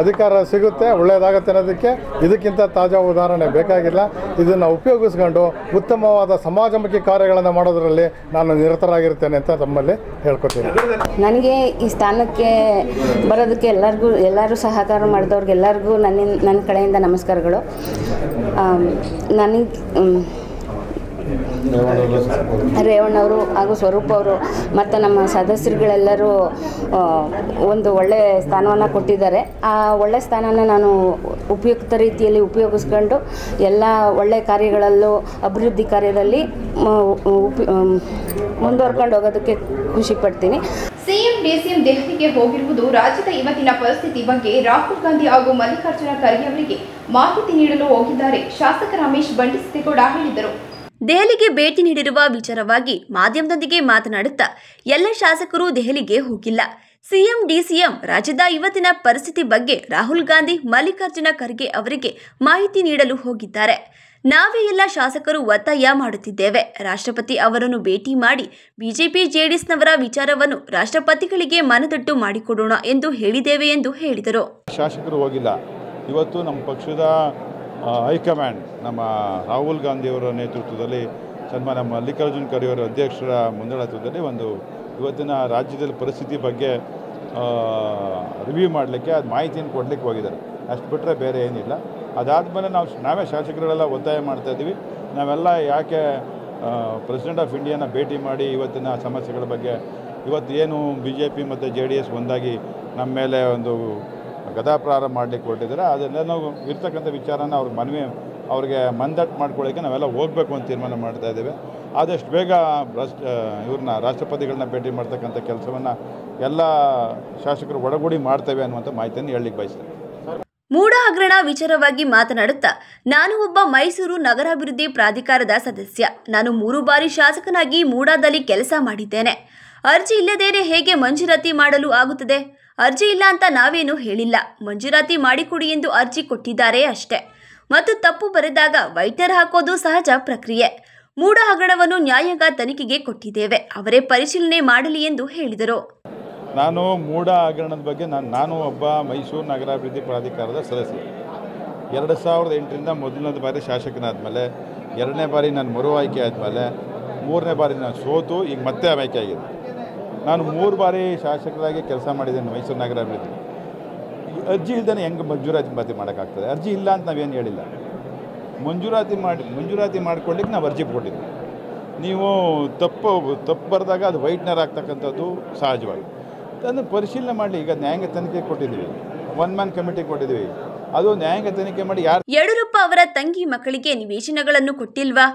ಅಧಿಕಾರ ಸಿಗುತ್ತೆ, ಒಳ್ಳೆಯದಾಗುತ್ತೆ ಅನ್ನೋದಕ್ಕೆ ಇದಕ್ಕಿಂತ ತಾಜಾ ಉದಾಹರಣೆ ಬೇಕಾಗಿಲ್ಲ. ಇದನ್ನು ಉಪಯೋಗಿಸ್ಕೊಂಡು ಉತ್ತಮವಾದ ಸಮಾಜಮುಖಿ ಕಾರ್ಯಗಳನ್ನು ಮಾಡೋದರಲ್ಲಿ ನಾನು ನಿರತರಾಗಿರ್ತೇನೆ ಅಂತ ತಮ್ಮಲ್ಲಿ ಹೇಳ್ಕೊತೀನಿ. ನನಗೆ ಈ ಸ್ಥಾನಕ್ಕೆ ಬರೋದಕ್ಕೆ ಎಲ್ಲರೂ ಸಹಕಾರ ಮಾಡಿದವ್ರಿಗೆಲ್ಲರಿಗೂ ನನ್ನ ಕಡೆಯಿಂದ ನಮಸ್ಕಾರಗಳು. ನನಗೆ ರೇವಣ್ಣವರು ಹಾಗೂ ಸ್ವರೂಪ್ ಅವರು ಮತ್ತು ನಮ್ಮ ಸದಸ್ಯರುಗಳೆಲ್ಲರೂ ಒಂದು ಒಳ್ಳೆಯ ಸ್ಥಾನವನ್ನು ಕೊಟ್ಟಿದ್ದಾರೆ. ಆ ಒಳ್ಳೆಯ ಸ್ಥಾನನ ನಾನು ಉಪಯುಕ್ತ ರೀತಿಯಲ್ಲಿ ಉಪಯೋಗಿಸ್ಕೊಂಡು ಎಲ್ಲ ಒಳ್ಳೆಯ ಕಾರ್ಯಗಳಲ್ಲೂ ಅಭಿವೃದ್ಧಿ ಕಾರ್ಯದಲ್ಲಿ ಮುಂದುವರ್ಕೊಂಡು ಹೋಗೋದಕ್ಕೆ ಖುಷಿ ಪಡ್ತೀನಿ. ಸಿಎಂ ಡಿಸಿಎಂ ದೆಹಲಿಗೆ ಹೋಗಿರುವುದು ರಾಜ್ಯದ ಇವತ್ತಿನ ಪರಿಸ್ಥಿತಿ ಬಗ್ಗೆ ರಾಹುಲ್ ಗಾಂಧಿ ಹಾಗೂ ಮಲ್ಲಿಕಾರ್ಜುನ ಖರ್ಗೆ ಅವರಿಗೆ ಮಾಹಿತಿ ನೀಡಲು ಹೋಗಿದ್ದಾರೆ ಶಾಸಕ ರಮೇಶ್ ಬಂಡಿಸಿದ್ದೇಗೌಡ ಹೇಳಿದರು. ದೆಹಲಿಗೆ ಭೇಟಿ ನೀಡಿರುವ ವಿಚಾರವಾಗಿ ಮಾಧ್ಯಮದೊಂದಿಗೆ ಮಾತನಾಡುತ್ತಾ, ಎಲ್ಲ ಶಾಸಕರು ದೆಹಲಿಗೆ ಹೋಗಿಲ್ಲ. ಸಿಎಂ ಡಿಸಿಎಂ ರಾಜ್ಯದ ಇವತ್ತಿನ ಪರಿಸ್ಥಿತಿ ಬಗ್ಗೆ ರಾಹುಲ್ ಗಾಂಧಿ, ಮಲ್ಲಿಕಾರ್ಜುನ ಖರ್ಗೆ ಅವರಿಗೆ ಮಾಹಿತಿ ನೀಡಲು ಹೋಗಿದ್ದಾರೆ. ನಾವೇ ಎಲ್ಲ ಶಾಸಕರು ಒತ್ತಾಯ ಮಾಡುತ್ತಿದ್ದೇವೆ. ರಾಷ್ಟ್ರಪತಿ ಅವರನ್ನು ಭೇಟಿ ಮಾಡಿ ಬಿಜೆಪಿ ಜೆಡಿಎಸ್ನವರ ವಿಚಾರವನ್ನು ರಾಷ್ಟ್ರಪತಿಗಳಿಗೆ ಮನದಟ್ಟು ಮಾಡಿಕೊಡೋಣ ಎಂದು ಹೇಳಿದ್ದೇವೆ ಎಂದು ಹೇಳಿದರು. ಶಾಸಕರು ಹೋಗಿಲ್ಲ. ಇವತ್ತು ನಮ್ಮ ಪಕ್ಷದ ಹೈಕಮಾಂಡ್ ನಮ್ಮ ರಾಹುಲ್ ಗಾಂಧಿಯವರ ನೇತೃತ್ವದಲ್ಲಿ, ಸನ್ಮಾನ್ಯ ಮಲ್ಲಿಕಾರ್ಜುನ ಖರ್ಗೆ ಅವರ ಅಧ್ಯಕ್ಷರ ಮುಂದಾಳತ್ವದಲ್ಲಿ ಒಂದು ಇವತ್ತಿನ ರಾಜ್ಯದಲ್ಲಿ ಪರಿಸ್ಥಿತಿ ಬಗ್ಗೆ ರಿವ್ಯೂ ಮಾಡಲಿಕ್ಕೆ ಅದು ಮಾಹಿತಿಯನ್ನು ಕೊಡಲಿಕ್ಕೆ ಹೋಗಿದ್ದಾರೆ. ಅಷ್ಟು ಬಿಟ್ಟರೆ ಬೇರೆ ಏನಿಲ್ಲ. ಅದಾದಮೇಲೆ ನಾವೇ ಶಾಸಕರುಗಳೆಲ್ಲ ಒತ್ತಾಯ ಮಾಡ್ತಾಯಿದ್ದೀವಿ. ನಾವೆಲ್ಲ ಯಾಕೆ ಪ್ರೆಸಿಡೆಂಟ್ ಆಫ್ ಇಂಡಿಯಾನ ಭೇಟಿ ಮಾಡಿ ಇವತ್ತಿನ ಸಮಸ್ಯೆಗಳ ಬಗ್ಗೆ, ಇವತ್ತು ಏನು BJP ಮತ್ತು JDS ಒಂದಾಗಿ ನಮ್ಮ ಮೇಲೆ ಒಂದು ಗದಾಪ್ರಹಾರ ಮಾಡಲಿಕ್ಕೆ ಹೊರಟಿದ್ದಾರೆ, ಅದನ್ನೆಲ್ಲ ಇರ್ತಕ್ಕಂಥ ವಿಚಾರನ ಅವ್ರಿಗೆ ಮನವಿ, ಅವ್ರಿಗೆ ಮಂದಟ್ಟು ಮಾಡ್ಕೊಳ್ಳೋಕ್ಕೆ ನಾವೆಲ್ಲ ಹೋಗಬೇಕು ಅಂತ ತೀರ್ಮಾನ ಮಾಡ್ತಾಯಿದ್ದೇವೆ. ಆದಷ್ಟು ಬೇಗ ಇವ್ರನ್ನ ರಾಷ್ಟ್ರಪತಿಗಳನ್ನ ಭೇಟಿ ಮಾಡ್ತಕ್ಕಂಥ ಕೆಲಸವನ್ನು ಎಲ್ಲ ಶಾಸಕರು ಒಳಗೂಡಿ ಮಾಡ್ತೇವೆ ಅನ್ನುವಂಥ ಮಾಹಿತಿಯನ್ನು ಹೇಳಲಿಕ್ಕೆ ಬಯಸ್ತೇನೆ. ಮೂಡ ಹಗರಣ ವಿಚಾರವಾಗಿ ಮಾತನಾಡುತ್ತಾ, ನಾನು ಒಬ್ಬ ಮೈಸೂರು ನಗರಾಭಿವೃದ್ಧಿ ಪ್ರಾಧಿಕಾರದ ಸದಸ್ಯ. ನಾನು 3 ಬಾರಿ ಶಾಸಕನಾಗಿ ಮೂಡಾದಲ್ಲಿ ಕೆಲಸ ಮಾಡಿದ್ದೇನೆ. ಅರ್ಜಿ ಇಲ್ಲದೇನೆ ಹೇಗೆ ಮಂಜೂರಾತಿ ಮಾಡಲು ಆಗುತ್ತದೆ? ಅರ್ಜಿ ಇಲ್ಲ ಅಂತ ನಾವೇನು ಹೇಳಿಲ್ಲ. ಮಂಜೂರಾತಿ ಮಾಡಿಕೊಡಿ ಎಂದು ಅರ್ಜಿ ಕೊಟ್ಟಿದ್ದಾರೆ ಅಷ್ಟೇ. ಮತ್ತು ತಪ್ಪು ಬರೆದಾಗ ವೈಟ್ನರ್ ಹಾಕೋದು ಸಹಜ ಪ್ರಕ್ರಿಯೆ. ಮೂಡ ಹಗರಣವನ್ನು ನ್ಯಾಯಾಂಗ ತನಿಖೆಗೆ ಕೊಟ್ಟಿದ್ದೇವೆ, ಅವರೇ ಪರಿಶೀಲನೆ ಮಾಡಲಿ ಎಂದು ಹೇಳಿದರು. ನಾನು ಮೂಡ ಹಗರಣದ ಬಗ್ಗೆ ನಾನು ಒಬ್ಬ ಮೈಸೂರು ನಗರಾಭಿವೃದ್ಧಿ ಪ್ರಾಧಿಕಾರದ ಸದಸ್ಯ. 2008ರಿಂದ ಮೊದಲನೇ ಬಾರಿ ಶಾಸಕನಾದಮೇಲೆ, 2ನೇ ಬಾರಿ ನಾನು ಮರು ಆಯ್ಕೆ ಆದಮೇಲೆ, 3ನೇ ಬಾರಿ ನಾನು ಸೋತು ಈಗ ಮತ್ತೆ ಆಯ್ಕೆ ಆಗಿದೆ. ನಾನು 3 ಬಾರಿ ಶಾಸಕರಾಗಿ ಕೆಲಸ ಮಾಡಿದ್ದೇನೆ ಮೈಸೂರು ನಗರಾಭಿವೃದ್ಧಿ. ಅರ್ಜಿ ಇಲ್ದೇ ಹೆಂಗೆ ಮಂಜೂರಾತಿ ಮಾಡೋಕ್ಕಾಗ್ತದೆ? ಅರ್ಜಿ ಇಲ್ಲ ಅಂತ ನಾವೇನು ಹೇಳಿಲ್ಲ. ಮಂಜೂರಾತಿ ಮಾಡ್ಕೊಳ್ಳಿಕ್ಕೆ ನಾವು ಅರ್ಜಿ ಕೊಟ್ಟಿದ್ವಿ. ನೀವು ತಪ್ಪು ಬರೆದಾಗ ಅದು ವೈಟ್ನರ್ ಆಗ್ತಕ್ಕಂಥದ್ದು ಸಹಜವಾಗಿ. ಅದನ್ನು ಪರಿಶೀಲನೆ ಮಾಡಲಿ. ಈಗ ನ್ಯಾಯಾಂಗ ತನಿಖೆ ಕೊಟ್ಟಿದ್ವಿ, 1 ಮ್ಯಾನ್ ಕಮಿಟಿ ಕೊಟ್ಟಿದ್ವಿ. ಅದು ನ್ಯಾಯಾಂಗ ತನಿಖೆ ಮಾಡಿ ಯಡಿಯೂರಪ್ಪ ಅವರ ತಂಗಿ ಮಕ್ಕಳಿಗೆ ನಿವೇಶನಗಳನ್ನು ಕೊಟ್ಟಿಲ್ವಾ?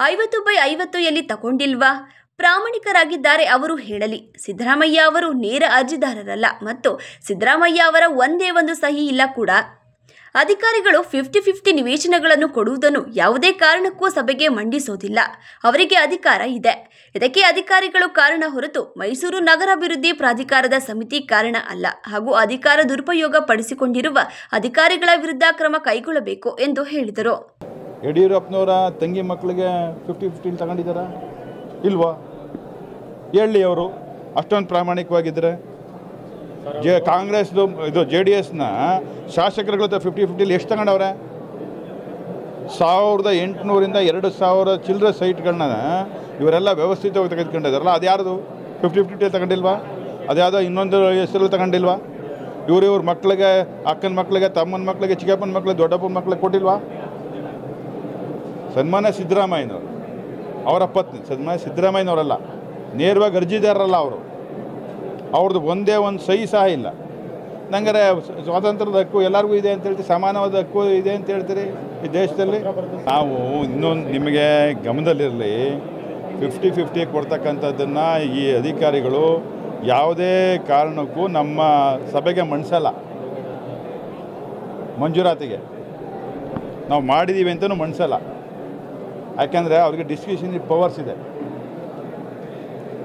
50/50 ಎಲ್ಲಿ ತಗೊಂಡಿಲ್ವಾ? ಪ್ರಾಮಾಣಿಕರಾಗಿದ್ದಾರೆ ಅವರು ಹೇಳಲಿ. ಸಿದ್ದರಾಮಯ್ಯ ಅವರು ನೇರ ಅರ್ಜಿದಾರರಲ್ಲ ಮತ್ತು ಸಿದ್ದರಾಮಯ್ಯ ಅವರ ಒಂದೇ ಒಂದು ಸಹಿ ಇಲ್ಲ ಕೂಡ. ಅಧಿಕಾರಿಗಳು 50-50 ನಿವೇಶನಗಳನ್ನು ಕೊಡುವುದನ್ನು ಯಾವುದೇ ಕಾರಣಕ್ಕೂ ಸಭೆಗೆ ಮಂಡಿಸೋದಿಲ್ಲ. ಅವರಿಗೆ ಅಧಿಕಾರ ಇದೆ. ಇದಕ್ಕೆ ಅಧಿಕಾರಿಗಳು ಕಾರಣ ಹೊರತು ಮೈಸೂರು ನಗರಾಭಿವೃದ್ಧಿ ಪ್ರಾಧಿಕಾರದ ಸಮಿತಿ ಕಾರಣ ಅಲ್ಲ. ಹಾಗೂ ಅಧಿಕಾರ ದುರುಪಯೋಗ ಪಡಿಸಿಕೊಂಡಿರುವ ಅಧಿಕಾರಿಗಳ ವಿರುದ್ಧ ಕ್ರಮ ಕೈಗೊಳ್ಳಬೇಕು ಎಂದು ಹೇಳಿದರು. ಯಡಿಯೂರಪ್ಪನವರ ತಂಗಿ ಮಕ್ಕಳಿಗೆ 50-50 ತಗೊಂಡಿದ್ದಾರಾ ಇಲ್ವಾ? ಹೇಳಿ. ಅವರು ಅಷ್ಟೊಂದು ಪ್ರಾಮಾಣಿಕವಾಗಿದ್ದರೆ ಕಾಂಗ್ರೆಸ್ದು ಇದು JDSನ ಶಾಸಕರುಗಳ 50-50 ಎಷ್ಟು ತಗೊಂಡವ್ರೆ? 1800ರಿಂದ 2000 ಚಿಲ್ಲರೆ ಸೈಟ್ಗಳನ್ನ ಇವರೆಲ್ಲ ವ್ಯವಸ್ಥಿತವಾಗಿ ತೆಗೆದುಕೊಂಡಿದ್ದಾರಲ್ಲ, ಅದು ಯಾರ್ದು? 50-50 ತಗೊಂಡಿಲ್ವಾ? ಅದ್ಯಾವುದೋ ಇನ್ನೊಂದು ಹೆಸರು ತಗೊಂಡಿಲ್ವಾ? ಇವ್ರ ಮಕ್ಕಳಿಗೆ, ಅಕ್ಕನ ಮಕ್ಕಳಿಗೆ, ತಮ್ಮನ ಮಕ್ಕಳಿಗೆ, ಚಿಕ್ಕಪ್ಪನ ಮಕ್ಕಳಿಗೆ, ದೊಡ್ಡಪ್ಪನ ಮಕ್ಕಳಿಗೆ ಕೊಟ್ಟಿಲ್ವಾ? ಸನ್ಮಾನ್ಯ ಸಿದ್ದರಾಮಯ್ಯನವರು, ಅವರ ಪತ್ನಿ ಸನ್ಮಾನ್ಯ ಸಿದ್ದರಾಮಯ್ಯನವರಲ್ಲ, ನೇರವಾಗಿ ಅರ್ಜಿದಾರರಲ್ಲ ಅವರು. ಅವ್ರದ್ದು ಒಂದೇ ಒಂದು ಸಹಿ ಸಹ ಇಲ್ಲ. ನಂಗಾರೆ ಸ್ವಾತಂತ್ರ್ಯದ ಹಕ್ಕು ಎಲ್ಲರಿಗೂ ಇದೆ ಅಂತ ಹೇಳ್ತೀವಿ, ಸಮಾನವಾದ ಹಕ್ಕು ಇದೆ ಅಂತ ಹೇಳ್ತೀರಿ ಈ ದೇಶದಲ್ಲಿ. ನಾವು ಇನ್ನೊಂದು ನಿಮಗೆ ಗಮನದಲ್ಲಿರಲಿ, 50-50 ಕೊಡ್ತಕ್ಕಂಥದ್ದನ್ನು ಈ ಅಧಿಕಾರಿಗಳು ಯಾವುದೇ ಕಾರಣಕ್ಕೂ ನಮ್ಮ ಸಭೆಗೆ ಮಂಡಿಸಲ್ಲ. ಮಂಜೂರಾತಿಗೆ ನಾವು ಮಾಡಿದ್ದೀವಿ ಅಂತಲೂ ಮಂಡಿಸಲ್ಲ. ಯಾಕೆಂದರೆ ಅವ್ರಿಗೆ ಡಿಸ್ಕಷನ್ ಪವರ್ಸ್ ಇದೆ.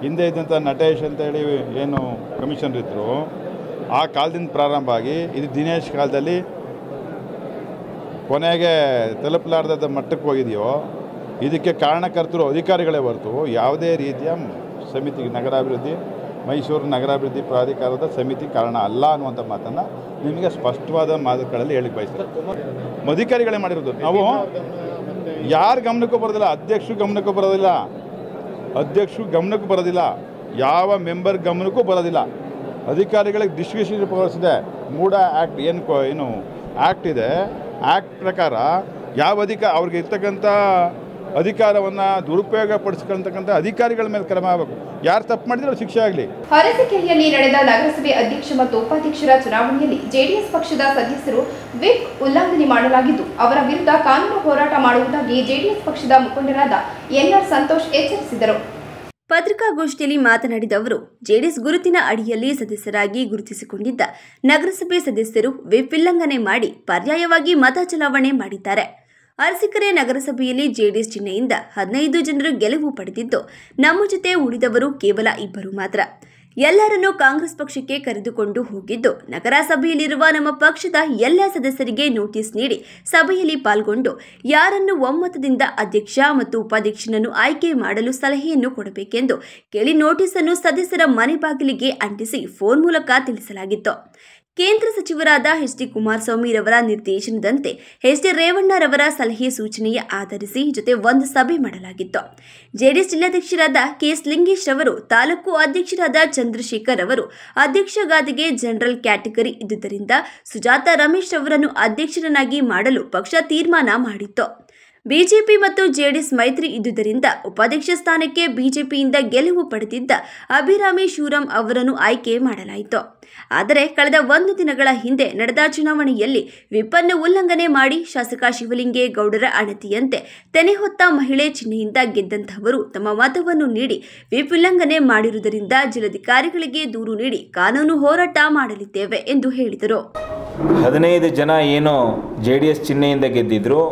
ಹಿಂದೆ ಇದ್ದಂಥ ನಟೇಶ್ ಅಂತೇಳಿ ಏನು ಕಮಿಷನರ್ ಇದ್ದರು, ಆ ಕಾಲದಿಂದ ಪ್ರಾರಂಭ ಆಗಿ ಇದು ದಿನೇಶ್ ಕಾಲದಲ್ಲಿ ಕೊನೆಗೆ ತಲುಪಲಾರ್ದ ಮಟ್ಟಕ್ಕೆ ಹೋಗಿದೆಯೋ, ಇದಕ್ಕೆ ಕಾರಣಕರ್ತರು ಅಧಿಕಾರಿಗಳೇ ಹೊರತು ಯಾವುದೇ ರೀತಿಯ ಸಮಿತಿ, ನಗರಾಭಿವೃದ್ಧಿ ಮೈಸೂರು ನಗರಾಭಿವೃದ್ಧಿ ಪ್ರಾಧಿಕಾರದ ಸಮಿತಿ ಕಾರಣ ಅಲ್ಲ ಅನ್ನುವಂಥ ಮಾತನ್ನು ನಿಮಗೆ ಸ್ಪಷ್ಟವಾದ ಮಾತುಗಳಲ್ಲಿ ಹೇಳಿ ಬಯಸ್ತಾರೆ. ಅಧಿಕಾರಿಗಳೇ ಮಾಡಿರೋದು. ನಾವು ಯಾರ ಗಮನಕ್ಕೂ ಬರೋದಿಲ್ಲ, ಅಧ್ಯಕ್ಷರು ಗಮನಕ್ಕೂ ಬರೋದಿಲ್ಲ, ಯಾವ ಮೆಂಬರ್ ಗಮನಕ್ಕೂ ಬರೋದಿಲ್ಲ. ಅಧಿಕಾರಿಗಳಿಗೆ ಡಿಸ್ಕ್ರಿಷನರಿ ಪವರ್ಸ್ ಇದೆ. ಮೂಡ ಆ್ಯಕ್ಟ್ ಏನು ಆ್ಯಕ್ಟ್ ಇದೆ, ಆ್ಯಕ್ಟ್ ಪ್ರಕಾರ ಯಾವ ಅವ್ರಿಗೆ ಇರ್ತಕ್ಕಂಥ ಅಧಿಕಾರವನ್ನು ದುರುಪಯೋಗ ಪಡಿಸ್ಕೊಳ್ತಕ್ಕಂಥ ಅಧಿಕಾರಿಗಳ ಮೇಲೆ ಕ್ರಮ ಆಗಬೇಕು. ಯಾರು ತಪ್ಪು ಮಾಡಿದ್ರೆ ಶಿಕ್ಷೆ ಆಗಲಿ. ಅರಸೀಕೆರೆಯಲ್ಲಿ ನಡೆದ ನಗರಸಭೆ ಅಧ್ಯಕ್ಷ ಮತ್ತು ಉಪಾಧ್ಯಕ್ಷರ ಚುನಾವಣೆಯಲ್ಲಿ JDS ಪಕ್ಷದ ಸದಸ್ಯರು ವಿಪ್ ಉಲ್ಲಂಘನೆ ಮಾಡಲಾಗಿದ್ದು, ಅವರ ವಿರುದ್ಧ ಕಾನೂನು ಹೋರಾಟ ಮಾಡುವುದಾಗಿ JDS ಪಕ್ಷದ ಮುಖಂಡರಾದ NR ಸಂತೋಷ್ ಎಚ್ಚರಿಸಿದರು. ಪತ್ರಿಕಾಗೋಷ್ಠಿಯಲ್ಲಿ ಮಾತನಾಡಿದ ಅವರು, JDS ಗುರುತಿನ ಅಡಿಯಲ್ಲಿ ಸದಸ್ಯರಾಗಿ ಗುರುತಿಸಿಕೊಂಡಿದ್ದ ನಗರಸಭೆ ಸದಸ್ಯರು ವಿಪ್ ಉಲ್ಲಂಘನೆ ಮಾಡಿ ಪರ್ಯಾಯವಾಗಿ ಮತ ಚಲಾವಣೆ ಮಾಡಿದ್ದಾರೆ. ಅರಸೀಕೆರೆ ನಗರಸಭೆಯಲ್ಲಿ JDS ಚಿಹ್ನೆಯಿಂದ 15 ಜನರು ಗೆಲುವು ಪಡೆದಿದ್ದು, ನಮ್ಮ ಜೊತೆ ಉಳಿದವರು ಕೇವಲ 2 ಮಾತ್ರ. ಎಲ್ಲರನ್ನೂ ಕಾಂಗ್ರೆಸ್ ಪಕ್ಷಕ್ಕೆ ಕರೆದುಕೊಂಡು ಹೋಗಿದ್ದು, ನಗರಸಭೆಯಲ್ಲಿರುವ ನಮ್ಮ ಪಕ್ಷದ ಎಲ್ಲ ಸದಸ್ಯರಿಗೆ ನೋಟಿಸ್ ನೀಡಿ ಸಭೆಯಲ್ಲಿ ಪಾಲ್ಗೊಂಡು ಯಾರನ್ನು ಒಮ್ಮತದಿಂದ ಅಧ್ಯಕ್ಷ ಮತ್ತು ಉಪಾಧ್ಯಕ್ಷನನ್ನು ಆಯ್ಕೆ ಮಾಡಲು ಸಲಹೆಯನ್ನು ಕೊಡಬೇಕೆಂದು ಕೇಳಿ ನೋಟಿಸ್ ಅನ್ನು ಸದಸ್ಯರ ಮನೆ ಬಾಗಿಲಿಗೆ ಅಂಟಿಸಿ ಫೋನ್ ಮೂಲಕ ತಿಳಿಸಲಾಗಿತ್ತು. ಕೇಂದ್ರ ಸಚಿವರಾದ HD ಕುಮಾರಸ್ವಾಮಿರವರ ನಿರ್ದೇಶನದಂತೆ HD ರೇವಣ್ಣರವರ ಸಲಹೆ ಸೂಚನೆಯ ಆಧರಿಸಿ ಜೊತೆ ಒಂದು ಸಭೆ ಮಾಡಲಾಗಿತ್ತು. JDS ಜಿಲ್ಲಾಧ್ಯಕ್ಷರಾದ KS ಲಿಂಗೇಶ್ ರವರು, ತಾಲೂಕು ಅಧ್ಯಕ್ಷರಾದ ಚಂದ್ರಶೇಖರ್ ಅವರು ಅಧ್ಯಕ್ಷ ಗಾದಿಗೆ ಜನರಲ್ ಕ್ಯಾಟಗರಿ ಇದ್ದುದರಿಂದ ಸುಜಾತ ರಮೇಶ್ ರವರನ್ನು ಅಧ್ಯಕ್ಷರನ್ನಾಗಿ ಮಾಡಲು ಪಕ್ಷ ತೀರ್ಮಾನ ಮಾಡಿತ್ತು. ಬಿಜೆಪಿ ಮತ್ತು ಜೆಡಿಎಸ್ ಮೈತ್ರಿ ಇದ್ದುದರಿಂದ ಉಪಾಧ್ಯಕ್ಷ ಸ್ಥಾನಕ್ಕೆ ಬಿಜೆಪಿಯಿಂದ ಗೆಲುವು ಪಡೆದಿದ್ದ ಅಭಿರಾಮಿ ಶಿವರಾಮ್ ಅವರನ್ನು ಆಯ್ಕೆ ಮಾಡಲಾಯಿತು. ಆದರೆ ಕಳೆದ 1 ದಿನಗಳ ಹಿಂದೆ ನಡೆದ ಚುನಾವಣೆಯಲ್ಲಿ ವಿಪ್ಪನ್ನು ಉಲ್ಲಂಘನೆ ಮಾಡಿ ಶಾಸಕ ಶಿವಲಿಂಗೇಗೌಡರ ಅಣತಿಯಂತೆ ತೆನೆ ಹೊತ್ತ ಮಹಿಳೆ ಚಿಹ್ನೆಯಿಂದ ಗೆದ್ದಂತಹವರು ತಮ್ಮ ಮತವನ್ನು ನೀಡಿ ವಿಪ್ ಉಲ್ಲಂಘನೆ ಮಾಡಿರುವುದರಿಂದ ಜಿಲ್ಲಾಧಿಕಾರಿಗಳಿಗೆ ದೂರು ನೀಡಿ ಕಾನೂನು ಹೋರಾಟ ಮಾಡಲಿದ್ದೇವೆ ಎಂದು ಹೇಳಿದರು. 15 ಜನ ಏನು JDS ಚಿಹ್ನೆಯಿಂದ ಗೆದ್ದಿದ್ರು,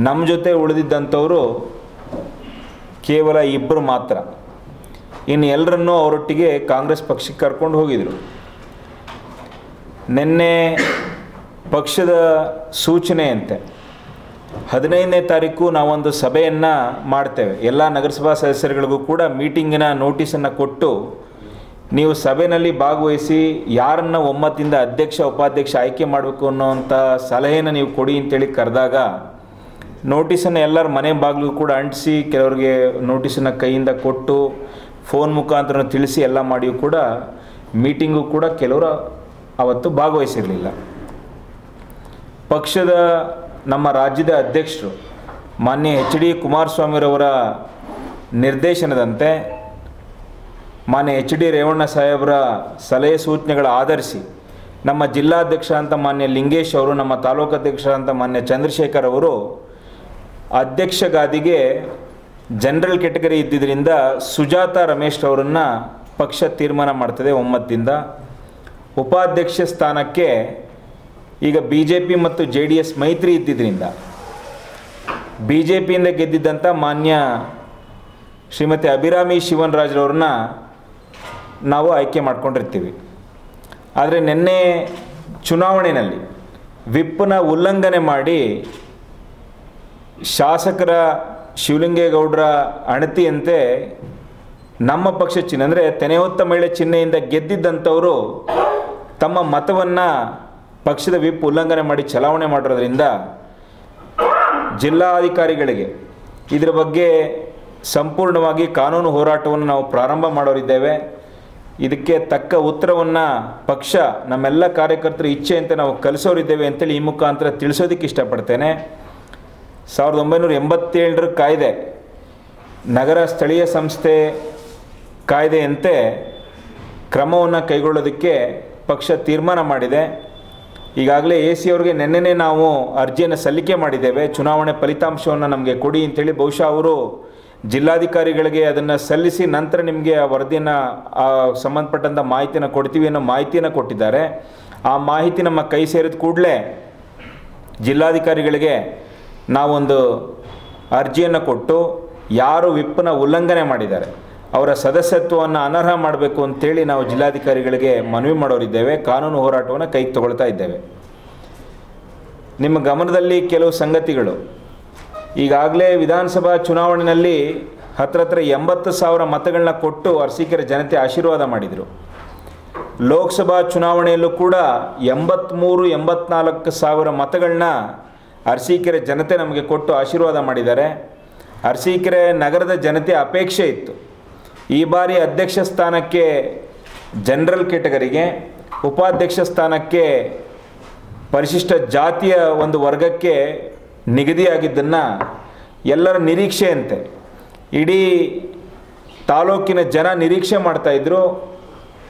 ನಮ್ಮ ಜೊತೆ ಉಳಿದಿದ್ದಂಥವರು ಕೇವಲ 2 ಮಾತ್ರ. ಇನ್ನು ಎಲ್ಲರನ್ನೂ ಅವರೊಟ್ಟಿಗೆ ಕಾಂಗ್ರೆಸ್ ಪಕ್ಷಕ್ಕೆ ಕರ್ಕೊಂಡು ಹೋಗಿದ್ರು. ನಿನ್ನೆ ಪಕ್ಷದ ಸೂಚನೆಯಂತೆ 15ನೇ ತಾರೀಕು ನಾವೊಂದು ಸಭೆಯನ್ನು ಮಾಡ್ತೇವೆ. ಎಲ್ಲ ನಗರಸಭಾ ಸದಸ್ಯರುಗಳಿಗೂ ಕೂಡ ಮೀಟಿಂಗಿನ ನೋಟಿಸನ್ನು ಕೊಟ್ಟು ನೀವು ಸಭೆಯಲ್ಲಿ ಭಾಗವಹಿಸಿ ಯಾರನ್ನು ಒಮ್ಮತದಿಂದ ಅಧ್ಯಕ್ಷ ಉಪಾಧ್ಯಕ್ಷ ಆಯ್ಕೆ ಮಾಡಬೇಕು ಅನ್ನೋವಂಥ ಸಲಹೆಯನ್ನು ನೀವು ಕೊಡಿ ಅಂತೇಳಿ ಕರೆದಾಗ ನೋಟಿಸನ್ನು ಎಲ್ಲರ ಮನೆ ಬಾಗಿಲಿಗೂ ಕೂಡ ಅಂಟಿಸಿ ಕೆಲವರಿಗೆ ನೋಟಿಸನ್ನು ಕೈಯಿಂದ ಕೊಟ್ಟು ಫೋನ್ ಮುಖಾಂತರ ತಿಳಿಸಿ ಎಲ್ಲ ಮಾಡಿಯೂ ಕೂಡ ಮೀಟಿಂಗು ಕೂಡ ಕೆಲವರು ಅವತ್ತು ಭಾಗವಹಿಸಿರಲಿಲ್ಲ. ಪಕ್ಷದ ನಮ್ಮ ರಾಜ್ಯದ ಅಧ್ಯಕ್ಷರು ಮಾನ್ಯ HD ಕುಮಾರಸ್ವಾಮಿರವರ ನಿರ್ದೇಶನದಂತೆ ಮಾನ್ಯ HD ರೇವಣ್ಣ ಸಾಹೇಬರ ಸಲಹೆ ಸೂಚನೆಗಳ ಆಧರಿಸಿ ನಮ್ಮ ಜಿಲ್ಲಾಧ್ಯಕ್ಷ ಅಂತ ಮಾನ್ಯ ಲಿಂಗೇಶ್ ಅವರು, ನಮ್ಮ ತಾಲೂಕಾಧ್ಯಕ್ಷ ಅಂತ ಮಾನ್ಯ ಚಂದ್ರಶೇಖರ್ ಅವರು ಅಧ್ಯಕ್ಷ ಗಾದಿಗೆ ಜನರಲ್ ಕೆಟಗರಿ ಇದ್ದಿದ್ದರಿಂದ ಸುಜಾತ ರಮೇಶ್ ಅವರನ್ನು ಪಕ್ಷ ತೀರ್ಮಾನ ಮಾಡ್ತದೆ ಒಮ್ಮತದಿಂದ. ಉಪಾಧ್ಯಕ್ಷ ಸ್ಥಾನಕ್ಕೆ ಈಗ BJP ಮತ್ತು JDS ಮೈತ್ರಿ ಇದ್ದಿದ್ದರಿಂದ BJPಯಿಂದ ಗೆದ್ದಿದ್ದಂಥ ಮಾನ್ಯ ಶ್ರೀಮತಿ ಅಭಿರಾಮಿ ಶಿವನ್ರಾಜ್ರವ್ರನ್ನ ನಾವು ಆಯ್ಕೆ ಮಾಡ್ಕೊಂಡಿರ್ತೀವಿ. ಆದರೆ ನಿನ್ನೆ ಚುನಾವಣೆಯಲ್ಲಿ ವಿಪ್ಪನ ಉಲ್ಲಂಘನೆ ಮಾಡಿ ಶಾಸಕರ ಶಿವಲಿಂಗೇಗೌಡರ ಅಣತಿಯಂತೆ ನಮ್ಮ ಪಕ್ಷ ಚಿಹ್ನೆ ಅಂದರೆ ತೆನೆ ಹೊತ್ತ ಮಹಿಳೆ ಚಿಹ್ನೆಯಿಂದ ಗೆದ್ದಿದ್ದಂಥವರು ತಮ್ಮ ಮತವನ್ನು ಪಕ್ಷದ ವಿಪ್ ಉಲ್ಲಂಘನೆ ಮಾಡಿ ಚಲಾವಣೆ ಮಾಡಿರೋದ್ರಿಂದ ಜಿಲ್ಲಾಧಿಕಾರಿಗಳಿಗೆ ಇದರ ಬಗ್ಗೆ ಸಂಪೂರ್ಣವಾಗಿ ಕಾನೂನು ಹೋರಾಟವನ್ನು ನಾವು ಪ್ರಾರಂಭ ಮಾಡೋರಿದ್ದೇವೆ. ಇದಕ್ಕೆ ತಕ್ಕ ಉತ್ತರವನ್ನು ಪಕ್ಷ ನಮ್ಮೆಲ್ಲ ಕಾರ್ಯಕರ್ತರ ಇಚ್ಛೆಯಂತೆ ನಾವು ಕಲಿಸೋರಿದ್ದೇವೆ ಅಂತೇಳಿ ಈ ಮುಖಾಂತರ ತಿಳಿಸೋದಕ್ಕೆ ಇಷ್ಟಪಡ್ತೇನೆ. 1987 ಕಾಯ್ದೆ, ನಗರ ಸ್ಥಳೀಯ ಸಂಸ್ಥೆ ಕಾಯ್ದೆಯಂತೆ ಕ್ರಮವನ್ನು ಕೈಗೊಳ್ಳೋದಕ್ಕೆ ಪಕ್ಷ ತೀರ್ಮಾನ ಮಾಡಿದೆ. ಈಗಾಗಲೇ AC ಅವರಿಗೆ ನಿನ್ನೆನೇ ನಾವು ಅರ್ಜಿಯನ್ನು ಸಲ್ಲಿಕೆ ಮಾಡಿದ್ದೇವೆ. ಚುನಾವಣೆ ಫಲಿತಾಂಶವನ್ನು ನಮಗೆ ಕೊಡಿ ಅಂತೇಳಿ. ಬಹುಶಃ ಅವರು ಜಿಲ್ಲಾಧಿಕಾರಿಗಳಿಗೆ ಅದನ್ನು ಸಲ್ಲಿಸಿ ನಂತರ ನಿಮಗೆ ಆ ವರದಿಯನ್ನು ಸಂಬಂಧಪಟ್ಟಂಥ ಮಾಹಿತಿಯನ್ನು ಕೊಡ್ತೀವಿ ಅನ್ನೋ ಮಾಹಿತಿಯನ್ನು ಕೊಟ್ಟಿದ್ದಾರೆ. ಆ ಮಾಹಿತಿ ನಮ್ಮ ಕೈ ಸೇರಿದ ಕೂಡಲೇ ಜಿಲ್ಲಾಧಿಕಾರಿಗಳಿಗೆ ನಾವೊಂದು ಅರ್ಜಿಯನ್ನು ಕೊಟ್ಟು ಯಾರು ವಿಪ್ಪನ ಉಲ್ಲಂಘನೆ ಮಾಡಿದ್ದಾರೆ ಅವರ ಸದಸ್ಯತ್ವವನ್ನು ಅನರ್ಹ ಮಾಡಬೇಕು ಅಂತೇಳಿ ನಾವು ಜಿಲ್ಲಾಧಿಕಾರಿಗಳಿಗೆ ಮನವಿ ಮಾಡೋರಿದ್ದೇವೆ. ಕಾನೂನು ಹೋರಾಟವನ್ನು ಕೈಗೆ ತಗೊಳ್ತಾ ಇದ್ದೇವೆ. ನಿಮ್ಮ ಗಮನದಲ್ಲಿ ಕೆಲವು ಸಂಗತಿಗಳು. ಈಗಾಗಲೇ ವಿಧಾನಸಭಾ ಚುನಾವಣೆಯಲ್ಲಿ ಹತ್ರ 80,000 ಮತಗಳನ್ನ ಕೊಟ್ಟು ಅರಸೀಕೆರೆ ಜನತೆ ಆಶೀರ್ವಾದ ಮಾಡಿದರು. ಲೋಕಸಭಾ ಚುನಾವಣೆಯಲ್ಲೂ ಕೂಡ 83-84,000 ಮತಗಳನ್ನ ಅರಸೀಕೆರೆ ಜನತೆ ನಮಗೆ ಕೊಟ್ಟು ಆಶೀರ್ವಾದ ಮಾಡಿದ್ದಾರೆ. ಅರಸೀಕೆರೆ ನಗರದ ಜನತೆ ಅಪೇಕ್ಷೆ ಇತ್ತು, ಈ ಬಾರಿ ಅಧ್ಯಕ್ಷ ಸ್ಥಾನಕ್ಕೆ ಜನರಲ್ ಕೆಟಗರಿಗೆ, ಉಪಾಧ್ಯಕ್ಷ ಸ್ಥಾನಕ್ಕೆ ಪರಿಶಿಷ್ಟ ಜಾತಿಯ ಒಂದು ವರ್ಗಕ್ಕೆ ನಿಗದಿಯಾಗಿದ್ದನ್ನು ಎಲ್ಲರ ನಿರೀಕ್ಷೆಯಂತೆ ಇಡೀ ತಾಲೂಕಿನ ಜನ ನಿರೀಕ್ಷೆ ಮಾಡ್ತಾಯಿದ್ರು.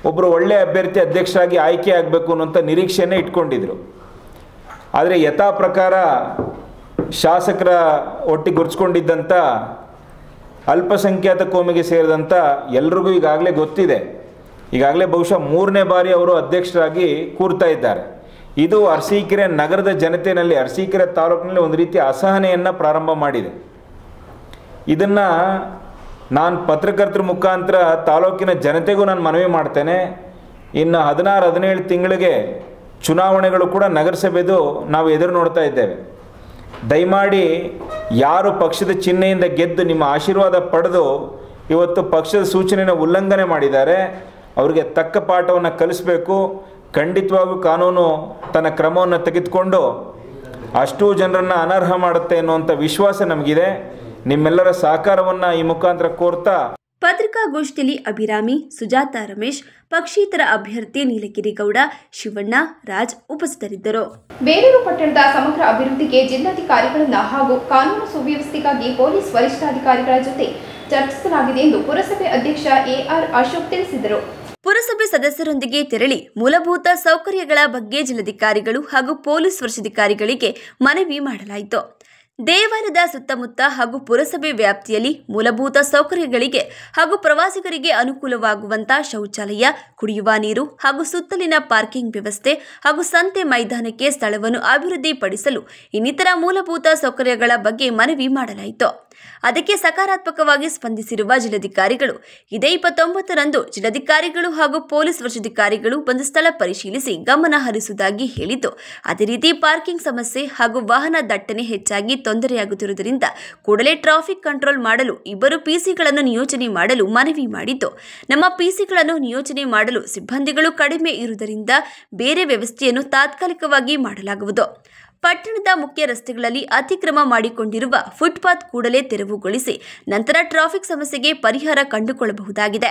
ಒಬ್ಬರು ಒಳ್ಳೆಯ ಅಭ್ಯರ್ಥಿ ಅಧ್ಯಕ್ಷರಾಗಿ ಆಯ್ಕೆ ಆಗಬೇಕು ಅನ್ನೋಂಥ ನಿರೀಕ್ಷೆಯನ್ನೇ ಇಟ್ಕೊಂಡಿದ್ರು. ಆದರೆ ಯಥಾ ಪ್ರಕಾರ ಶಾಸಕರ ಒಟ್ಟಿಗೆ ಗುರುತಿಸ್ಕೊಂಡಿದ್ದಂಥ ಅಲ್ಪಸಂಖ್ಯಾತ ಕೋಮಿಗೆ ಸೇರಿದಂಥ ಎಲ್ರಿಗೂ ಈಗಾಗಲೇ ಗೊತ್ತಿದೆ. ಈಗಾಗಲೇ ಬಹುಶಃ 3ನೇ ಬಾರಿ ಅವರು ಅಧ್ಯಕ್ಷರಾಗಿ ಕೂರ್ತಾ ಇದ್ದಾರೆ. ಇದು ಅರಸೀಕೆರೆ ನಗರದ ಜನತೆಯಲ್ಲಿ, ಅರಸೀಕೆರೆ ತಾಲೂಕಿನಲ್ಲಿ ಒಂದು ರೀತಿಯ ಅಸಹನೆಯನ್ನು ಪ್ರಾರಂಭ ಮಾಡಿದೆ. ಇದನ್ನು ನಾನು ಪತ್ರಕರ್ತರ ಮುಖಾಂತರ ತಾಲೂಕಿನ ಜನತೆಗೂ ನಾನು ಮನವಿ ಮಾಡ್ತೇನೆ. ಇನ್ನು 16-17 ತಿಂಗಳಿಗೆ ಚುನಾವಣೆಗಳು ಕೂಡ ನಗರಸಭೆದು ನಾವು ಎದುರು ನೋಡ್ತಾ ಇದ್ದೇವೆ. ದಯಮಾಡಿ ಯಾರು ಪಕ್ಷದ ಚಿಹ್ನೆಯಿಂದ ಗೆದ್ದು ನಿಮ್ಮ ಆಶೀರ್ವಾದ ಪಡೆದು ಇವತ್ತು ಪಕ್ಷದ ಸೂಚನೆಯನ್ನು ಉಲ್ಲಂಘನೆ ಮಾಡಿದ್ದಾರೆ ಅವರಿಗೆ ತಕ್ಕ ಪಾಠವನ್ನು ಕಲಿಸಬೇಕು. ಖಂಡಿತವಾಗೂ ಕಾನೂನು ತನ್ನ ಕ್ರಮವನ್ನು ತೆಗೆದುಕೊಂಡು ಅಷ್ಟೂ ಜನರನ್ನು ಅನರ್ಹ ಮಾಡುತ್ತೆ ಅನ್ನುವಂಥ ವಿಶ್ವಾಸ ನಮಗಿದೆ. ನಿಮ್ಮೆಲ್ಲರ ಸಹಕಾರವನ್ನು ಈ ಮುಖಾಂತರ ಕೋರ್ತಾ ಪತ್ರಿಕಾಗೋಷ್ಠಿಯಲ್ಲಿ ಅಭಿರಾಮಿ, ಸುಜಾತ ರಮೇಶ್, ಪಕ್ಷೇತರ ಅಭ್ಯರ್ಥಿ ನೀಲಗಿರಿಗೌಡ, ಶಿವಣ್ಣ, ರಾಜ್ ಉಪಸ್ಥಿತರಿದ್ದರು. ಬೇಲೂರು ಪಟ್ಟಣದ ಸಮಗ್ರ ಅಭಿವೃದ್ಧಿಗೆ ಜಿಲ್ಲಾಧಿಕಾರಿಗಳನ್ನ ಹಾಗೂ ಕಾನೂನು ಸುವ್ಯವಸ್ಥೆಗಾಗಿ ಪೊಲೀಸ್ ವರಿಷ್ಠಾಧಿಕಾರಿಗಳ ಜೊತೆ ಚರ್ಚಿಸಲಾಗಿದೆ ಎಂದು ಪುರಸಭೆ ಅಧ್ಯಕ್ಷ ಎಆರ್ ಅಶೋಕ್ ತಿಳಿಸಿದರು. ಪುರಸಭೆ ಸದಸ್ಯರೊಂದಿಗೆ ತೆರಳಿ ಮೂಲಭೂತ ಸೌಕರ್ಯಗಳ ಬಗ್ಗೆ ಜಿಲ್ಲಾಧಿಕಾರಿಗಳು ಹಾಗೂ ಪೊಲೀಸ್ ವರಿಷ್ಠಾಧಿಕಾರಿಗಳಿಗೆ ಮನವಿ ಮಾಡಲಾಯಿತು. ದೇವಾಲಯದ ಸುತ್ತಮುತ್ತ ಹಾಗೂ ಪುರಸಭೆ ವ್ಯಾಪ್ತಿಯಲ್ಲಿ ಮೂಲಭೂತ ಸೌಕರ್ಯಗಳಿಗೆ ಹಾಗೂ ಪ್ರವಾಸಿಗರಿಗೆ ಅನುಕೂಲವಾಗುವಂತ ಶೌಚಾಲಯ, ಕುಡಿಯುವ ನೀರು ಹಾಗೂ ಸುತ್ತಲಿನ ಪಾರ್ಕಿಂಗ್ ವ್ಯವಸ್ಥೆ ಹಾಗೂ ಸಂತೆ ಮೈದಾನಕ್ಕೆ ಸ್ಥಳವನ್ನು ಅಭಿವೃದ್ಧಿಪಡಿಸಲು ಇನ್ನಿತರ ಮೂಲಭೂತ ಸೌಕರ್ಯಗಳ ಬಗ್ಗೆ ಮನವಿ ಮಾಡಲಾಯಿತು. ಅದಕ್ಕೆ ಸಕಾರಾತ್ಮಕವಾಗಿ ಸ್ಪಂದಿಸಿರುವ ಜಿಲ್ಲಾಧಿಕಾರಿಗಳು ಇದೇ 29ರಂದು ಜಿಲ್ಲಾಧಿಕಾರಿಗಳು ಹಾಗೂ ಪೊಲೀಸ್ ವರಿಷ್ಠಾಧಿಕಾರಿಗಳು ಬಂದು ಸ್ಥಳ ಪರಿಶೀಲಿಸಿ ಗಮನ ಹರಿಸುವುದಾಗಿ ಹೇಳಿದ್ದು, ಅದೇ ರೀತಿ ಪಾರ್ಕಿಂಗ್ ಸಮಸ್ಯೆ ಹಾಗೂ ವಾಹನ ದಟ್ಟಣೆ ಹೆಚ್ಚಾಗಿ ತೊಂದರೆಯಾಗುತ್ತಿರುವುದರಿಂದ ಕೂಡಲೇ ಟ್ರಾಫಿಕ್ ಕಂಟ್ರೋಲ್ ಮಾಡಲು 2 ಪಿಸಿಗಳನ್ನು ನಿಯೋಜನೆ ಮಾಡಲು ಮನವಿ ಮಾಡಿದ್ದು, ನಮ್ಮ ಪಿಸಿಗಳನ್ನು ನಿಯೋಜನೆ ಮಾಡಲು ಸಿಬ್ಬಂದಿಗಳು ಕಡಿಮೆ ಇರುವುದರಿಂದ ಬೇರೆ ವ್ಯವಸ್ಥೆಯನ್ನು ತಾತ್ಕಾಲಿಕವಾಗಿ ಮಾಡಲಾಗುವುದು. ಪಟ್ಟಣದ ಮುಖ್ಯ ರಸ್ತೆಗಳಲ್ಲಿ ಅತಿಕ್ರಮ ಮಾಡಿಕೊಂಡಿರುವ ಫುಟ್ಪಾತ್ ಕೂಡಲೇ ತೆರವುಗೊಳಿಸಿ ನಂತರ ಟ್ರಾಫಿಕ್ ಸಮಸ್ಯೆಗೆ ಪರಿಹಾರ ಕಂಡುಕೊಳ್ಳಬಹುದಾಗಿದೆ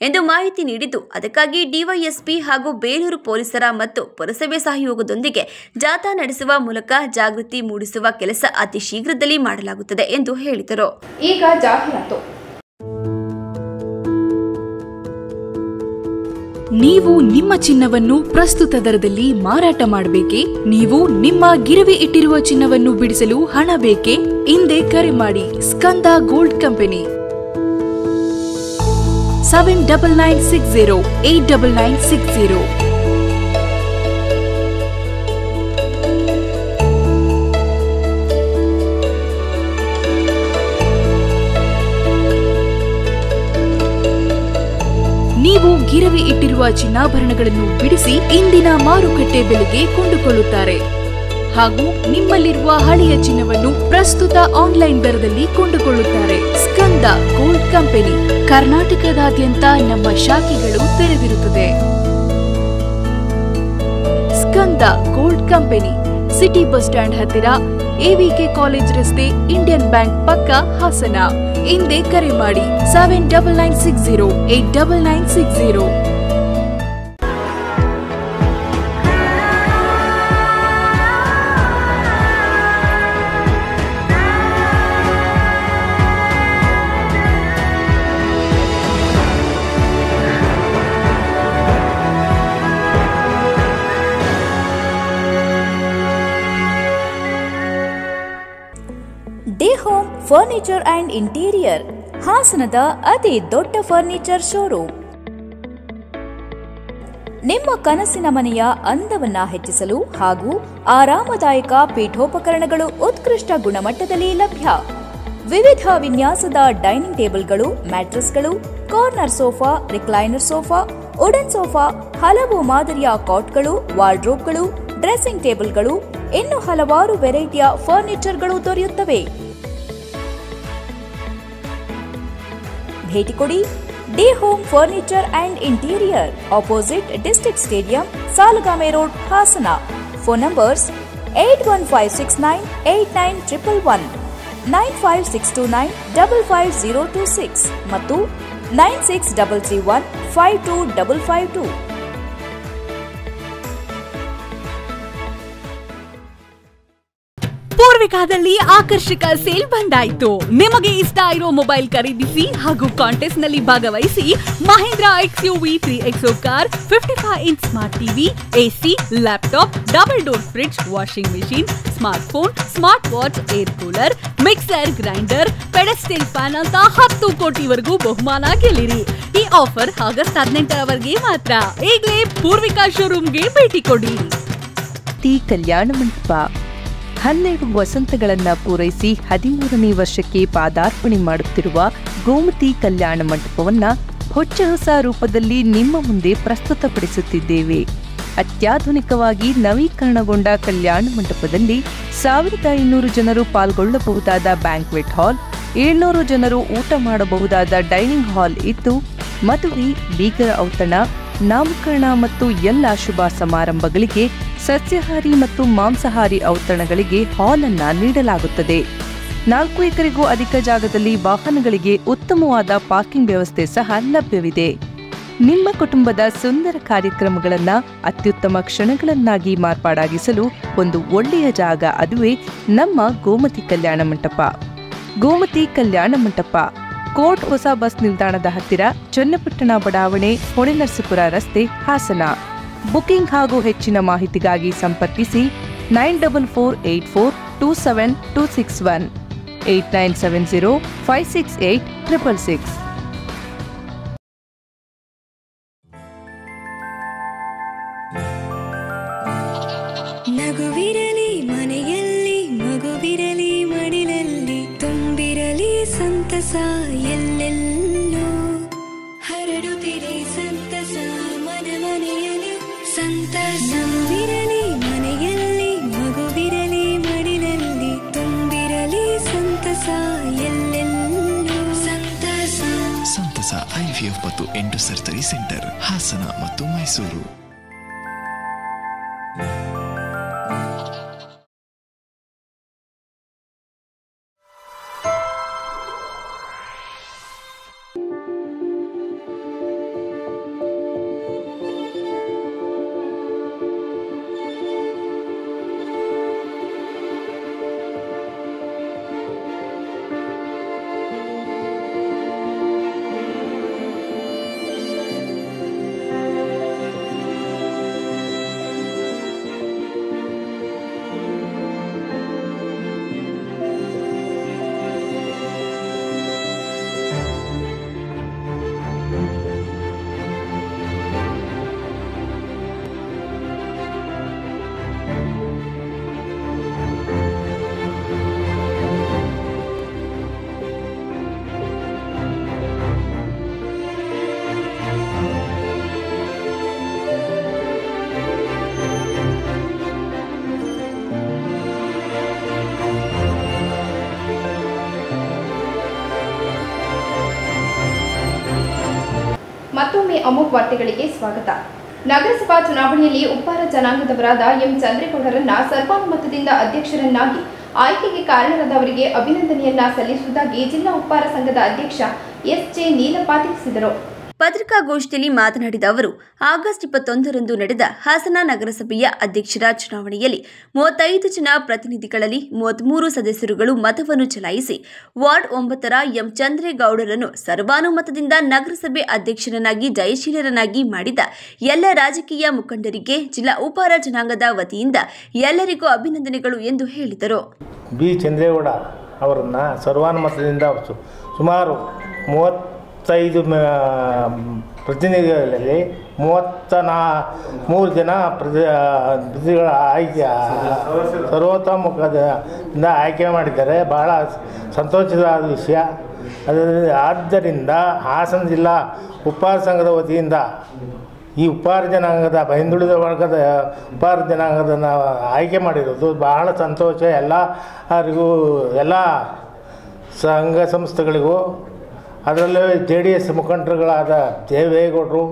ಎಂದು ಮಾಹಿತಿ ನೀಡಿದ್ದು, ಅದಕ್ಕಾಗಿ ಡಿವೈಎಸ್ಪಿ ಹಾಗೂ ಬೇಲೂರು ಪೊಲೀಸರ ಮತ್ತು ಪುರಸಭೆ ಸಹಯೋಗದೊಂದಿಗೆ ಜಾಥಾ ನಡೆಸುವ ಮೂಲಕ ಜಾಗೃತಿ ಮೂಡಿಸುವ ಕೆಲಸ ಅತಿ ಶೀಘ್ರದಲ್ಲಿ ಮಾಡಲಾಗುತ್ತದೆ ಎಂದು ಹೇಳಿದರು. ಈಗ ಜಾಹೀರಾತು. ನೀವು ನಿಮ್ಮ ಚಿನ್ನವನ್ನು ಪ್ರಸ್ತುತ ದರದಲ್ಲಿ ಮಾರಾಟ ಮಾಡಬೇಕೇ? ನೀವು ನಿಮ್ಮ ಗಿರವಿ ಇಟ್ಟಿರುವ ಚಿನ್ನವನ್ನು ಬಿಡಿಸಲು ಹಣ ಬೇಕೇ? ಹಿಂದೆ ಕರೆ ಮಾಡಿ ಸ್ಕಂದ ಗೋಲ್ಡ್ ಕಂಪನಿ 7996089960. ನೀವು ಗಿರವಿ ಇಟ್ಟಿರುವ ಚಿನ್ನಾಭರಣಗಳನ್ನು ಬಿಡಿಸಿ ಇಂದಿನ ಮಾರುಕಟ್ಟೆ ಬೆಲೆಗೆ ಕೊಂಡುಕೊಳ್ಳುತ್ತಾರೆ ಹಾಗೂ ನಿಮ್ಮಲ್ಲಿರುವ ಹಳೆಯ ಚಿನ್ನವನ್ನು ಪ್ರಸ್ತುತ ಆನ್ಲೈನ್ ದರದಲ್ಲಿ ಕೊಂಡುಕೊಳ್ಳುತ್ತಾರೆ. ಸ್ಕಂದ ಗೋಲ್ಡ್ ಕಂಪನಿ ಕರ್ನಾಟಕದಾದ್ಯಂತ ನಮ್ಮ ಶಾಖೆಗಳು ತೆರೆದಿರುತ್ತದೆ. Skanda gold company city bus stand ಹತ್ತಿರ, ಎವಿಕೆ ಕಾಲೇಜ್ ರಸ್ತೆ, ಇಂಡಿಯನ್ ಬ್ಯಾಂಕ್ ಪಕ್ಕ, ಹಾಸನ. ಹಿಂದೆ ಕರೆ ಮಾಡಿ 7996089960. D home furniture and interior, ಹಾಸನದ ಅತಿ ದೊಡ್ಡ ಫರ್ನಿಚರ್ ಶೋರೂಮ್. ನಿಮ್ಮ ಕನಸಿನ ಮನೆಯ ಅಂದವನ್ನ ಹೆಚ್ಚಿಸಲು ಹಾಗೂ ಆರಾಮದಾಯಕ ಪೀಠೋಪಕರಣಗಳು ಉತ್ಕೃಷ್ಟ ಗುಣಮಟ್ಟದಲ್ಲಿ ಲಭ್ಯ. ವಿವಿಧ ವಿನ್ಯಾಸದ ಡೈನಿಂಗ್ ಟೇಬಲ್ಗಳು, ಮ್ಯಾಟ್ರೆಸ್ಗಳು, corner sofa, recliner sofa, wooden sofa, ಹಲವು ಮಾದರಿಯ ಕಾಟ್ಗಳು, ವಾರ್ಡ್ರೋಬ್ಗಳು, ಡ್ರೆಸ್ಸಿಂಗ್ ಟೇಬಲ್ಗಳು, ಇನ್ನು ಹಲವಾರು ವೆರೈಟಿಯ ಫರ್ನಿಚರ್ಗಳು ದೊರೆಯುತ್ತವೆ. ಭೇಟಿ ಕೊಡಿ D home furniture and interior, opposite district stadium, Salagame road, Hassan. Phone numbers 8156989111, 9562955026 ಮತ್ತು 9633152552. ಪೂರ್ವಿಕಾದಲ್ಲಿ ಆಕರ್ಷಕ ಸೇಲ್ ಬಂದಾಯ್ತು. ನಿಮಗೆ ಇಷ್ಟ ಇರೋ ಮೊಬೈಲ್ ಖರೀದಿಸಿ ಹಾಗೂ ಕಾಂಟೆಸ್ಟ್ ನಲ್ಲಿ ಭಾಗವಹಿಸಿ. Mahindra XUV 3XO car, 55 inch smart TV, AC, laptop, double door fridge, washing machine, smart phone, smart watch, air cooler, mixer grinder, pedestal fan ಅಂತ 10 ಕೋಟಿವರೆಗೂ ಬಹುಮಾನ ಗೆಲ್ಲಿರಿ. ಈ ಆಫರ್ ಆಗಸ್ಟ್ 18ರವರೆಗೆ ಮಾತ್ರ. ಈಗಲೇ ಪೂರ್ವಿಕಾ ಶೋರೂಮ್ಗೆ ಭೇಟಿ ಕೊಡಿ. ಕಲ್ಯಾಣ ಮಂಟಪ 12 ವಸಂತಗಳನ್ನು ಪೂರೈಸಿ 13ನೇ ವರ್ಷಕ್ಕೆ ಪಾದಾರ್ಪಣೆ ಮಾಡುತ್ತಿರುವ ಗೋಮತಿ ಕಲ್ಯಾಣ ಮಂಟಪವನ್ನು ಹೊಚ್ಚ ಹೊಸ ರೂಪದಲ್ಲಿ ನಿಮ್ಮ ಮುಂದೆ ಪ್ರಸ್ತುತಪಡಿಸುತ್ತಿದ್ದೇವೆ. ಅತ್ಯಾಧುನಿಕವಾಗಿ ನವೀಕರಣಗೊಂಡ ಕಲ್ಯಾಣ ಮಂಟಪದಲ್ಲಿ 1500 ಜನರು ಪಾಲ್ಗೊಳ್ಳಬಹುದಾದ ಬ್ಯಾಂಕ್ವೆಟ್ ಹಾಲ್, 700 ಜನರು ಊಟ ಮಾಡಬಹುದಾದ ಡೈನಿಂಗ್ ಹಾಲ್ ಇದ್ದು, ಮದುವೆ, ಬೀಗರ ಔತಣ, ನಾಮಕರಣ ಮತ್ತು ಎಲ್ಲ ಶುಭ ಸಮಾರಂಭಗಳಿಗೆ ಸಸ್ಯಾಹಾರಿ ಮತ್ತು ಮಾಂಸಾಹಾರಿ ಔತಣಗಳಿಗೆ ಹಾಲ್ ಅನ್ನು ನೀಡಲಾಗುತ್ತದೆ. 4 ಎಕರೆಗೂ ಅಧಿಕ ಜಾಗದಲ್ಲಿ ವಾಹನಗಳಿಗೆ ಉತ್ತಮವಾದ ಪಾರ್ಕಿಂಗ್ ವ್ಯವಸ್ಥೆ ಸಹ ಲಭ್ಯವಿದೆ. ನಿಮ್ಮ ಕುಟುಂಬದ ಸುಂದರ ಕಾರ್ಯಕ್ರಮಗಳನ್ನು ಅತ್ಯುತ್ತಮ ಕ್ಷಣಗಳನ್ನಾಗಿ ಮಾರ್ಪಾಡಾಗಿಸಲು ಒಂದು ಒಳ್ಳೆಯ ಜಾಗ, ಅದುವೇ ನಮ್ಮ ಗೋಮತಿ ಕಲ್ಯಾಣ ಮಂಟಪ. ಗೋಮತಿ ಕಲ್ಯಾಣ ಮಂಟಪ, ಕೋರ್ಟ್ ಹೊಸ ಬಸ್ ನಿಲ್ದಾಣದ ಹತ್ತಿರ, ಚನ್ನಪಟ್ಟಣ ಬಡಾವಣೆ, ಹೊಳೆನರಸೀಪುರ ರಸ್ತೆ, ಹಾಸನ. ಬುಕಿಂಗ್ ಹಾಗೂ ಹೆಚ್ಚಿನ ಮಾಹಿತಿಗಾಗಿ ಸಂಪರ್ಕಿಸಿ 9448427261 8970568666. ನಗುವಿರಲಿ ಮನೆಯಲ್ಲಿ, ಮಗುವಿರಲಿ ಮಡಿಲಲ್ಲಿ, ತುಂಬಿರಲಿ ಸಂತಸ ಎಲ್ಲೆಲ್ಲೂ, ಹರಡುತ್ತಿರಿ ಸಂತಸ ಮನೆ ಮನೆಯಲ್ಲಿ ಸಂತಸವಿರಲಿ ಮನೆಯಲ್ಲಿ, ಮಗುವಿರಲಿ ಮಡಿಲಲ್ಲಿ, ತುಂಬಿರಲಿ ಸಂತಸ ಎಲ್ಲೆಲ್ಲೂ ಸಂತಸ. ಸಂತಸ IVF ಮತ್ತು ಎಂಟು ಸರ್ಜರಿ ಸೆಂಟರ್, ಹಾಸನ ಮತ್ತು ಮೈಸೂರು. ಮತ್ತೊಮ್ಮೆ ಅಮೋಘ ವಾರ್ತೆಗಳಿಗೆ ಸ್ವಾಗತ. ನಗರಸಭಾ ಚುನಾವಣೆಯಲ್ಲಿ ಉಪ್ಪಾರ ಜನಾಂಗದವರಾದ ಎಂ ಚಂದ್ರೇಗೌಡರನ್ನ ಸರ್ವಾನುಮತದಿಂದ ಅಧ್ಯಕ್ಷರನ್ನಾಗಿ ಆಯ್ಕೆಗೆ ಕಾರಣರಾದವರಿಗೆ ಅಭಿನಂದನೆಯನ್ನ ಸಲ್ಲಿಸುವುದಾಗಿ ಜಿಲ್ಲಾ ಉಪ್ಪಾರ ಸಂಘದ ಅಧ್ಯಕ್ಷ ಎಸ್.ಜೆ. ನೀಲಪ್ಪ ತಿಳಿಸಿದರು. ಪತ್ರಿಕಾಗೋಷ್ಠಿಯಲ್ಲಿ ಮಾತನಾಡಿದ ಅವರು, ಆಗಸ್ಟ್ 21ರಂದು ನಡೆದ ಹಾಸನ ನಗರಸಭೆಯ ಅಧ್ಯಕ್ಷರ ಚುನಾವಣೆಯಲ್ಲಿ 35 ಜನ ಪ್ರತಿನಿಧಿಗಳಲ್ಲಿ 33 ಸದಸ್ಯರುಗಳು ಮತವನ್ನು ಚಲಾಯಿಸಿ ವಾರ್ಡ್ 9ರ ಎಂ ಚಂದ್ರೇಗೌಡರನ್ನು ಸರ್ವಾನುಮತದಿಂದ ನಗರಸಭೆ ಅಧ್ಯಕ್ಷರನ್ನಾಗಿ ಜಯಶೀಲರನ್ನಾಗಿ ಮಾಡಿದ ಎಲ್ಲ ರಾಜಕೀಯ ಮುಖಂಡರಿಗೆ ಜಿಲ್ಲಾ ಉಪ್ಪಾರ ಜನಾಂಗದ ವತಿಯಿಂದ ಎಲ್ಲರಿಗೂ ಅಭಿನಂದನೆಗಳು ಎಂದು ಹೇಳಿದರು. ಬಿ ಚಂದ್ರೇಗೌಡ ಅವರನ್ನು ಸರ್ವಾನುಮತದಿಂದ ಸುಮಾರು 35 ಪ್ರತಿನಿಧಿಗಳಲ್ಲಿ 33 ಜನ ಪ್ರತಿನಿಧಿಗಳ ಆಯ್ಕೆ ಸರ್ವತೋಮುಖದಿಂದ ಆಯ್ಕೆ ಮಾಡಿದ್ದಾರೆ. ಬಹಳ ಸಂತೋಷದ ವಿಷಯ. ಆದ್ದರಿಂದ ಹಾಸನ ಜಿಲ್ಲಾ ಉಪ್ಪಾರ ಸಂಘದ ವತಿಯಿಂದ ಈ ಉಪ್ಪಾರ ಜನಾಂಗದ ಹಿಂದುಳಿದ ವರ್ಗದ ಉಪ್ಪಾರ ಜನಾಂಗದನ್ನು ಆಯ್ಕೆ ಮಾಡಿರೋದು ಬಹಳ ಸಂತೋಷ. ಎಲ್ಲರಿಗೂ, ಎಲ್ಲ ಸಂಘ ಸಂಸ್ಥೆಗಳಿಗೂ, ಅದರಲ್ಲೂ JDS ಮುಖಂಡರುಗಳಾದ ದೇವೇಗೌಡರು,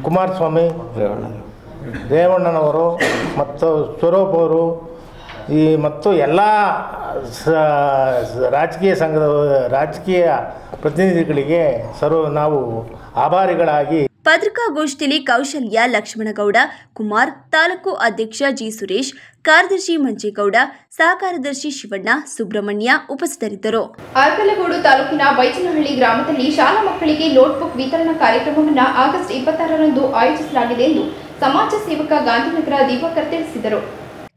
ಕುಮಾರಸ್ವಾಮಿ, ರೇವಣ್ಣನವರು ಮತ್ತು ಸ್ವರೂಪ್ ಅವರು ಮತ್ತು ಎಲ್ಲ ರಾಜಕೀಯ ಸಂಘದ ರಾಜಕೀಯ ಪ್ರತಿನಿಧಿಗಳಿಗೆ ನಾವು ಆಭಾರಿಗಳಾಗಿ. ಪತ್ರಿಕಾಗೋಷ್ಠಿಯಲ್ಲಿ ಕೌಶಲ್ಯ ಲಕ್ಷ್ಮಣಗೌಡ, ಕುಮಾರ್, ತಾಲೂಕು ಅಧ್ಯಕ್ಷ ಜಿ. ಸುರೇಶ್, ಕಾರ್ಯದರ್ಶಿ ಮಂಜೇಗೌಡ, ಸಹ ಕಾರ್ಯದರ್ಶಿ ಶಿವಣ್ಣ, ಸುಬ್ರಹ್ಮಣ್ಯ ಉಪಸ್ಥಿತರಿದ್ದರು. ಅರ್ಕಲಗೂಡು ತಾಲೂಕಿನ ಬೈಚನಹಳ್ಳಿ ಗ್ರಾಮದಲ್ಲಿ ಶಾಲಾ ಮಕ್ಕಳಿಗೆ ನೋಟ್ಬುಕ್ ವಿತರಣಾ ಕಾರ್ಯಕ್ರಮವನ್ನು ಆಗಸ್ಟ್ 26ರಂದು ಆಯೋಜಿಸಲಾಗಿದೆ ಎಂದು ಸಮಾಜ ಸೇವಕ ಗಾಂಧಿನಗರ ದಿವಾಕರ್ ತಿಳಿಸಿದರು.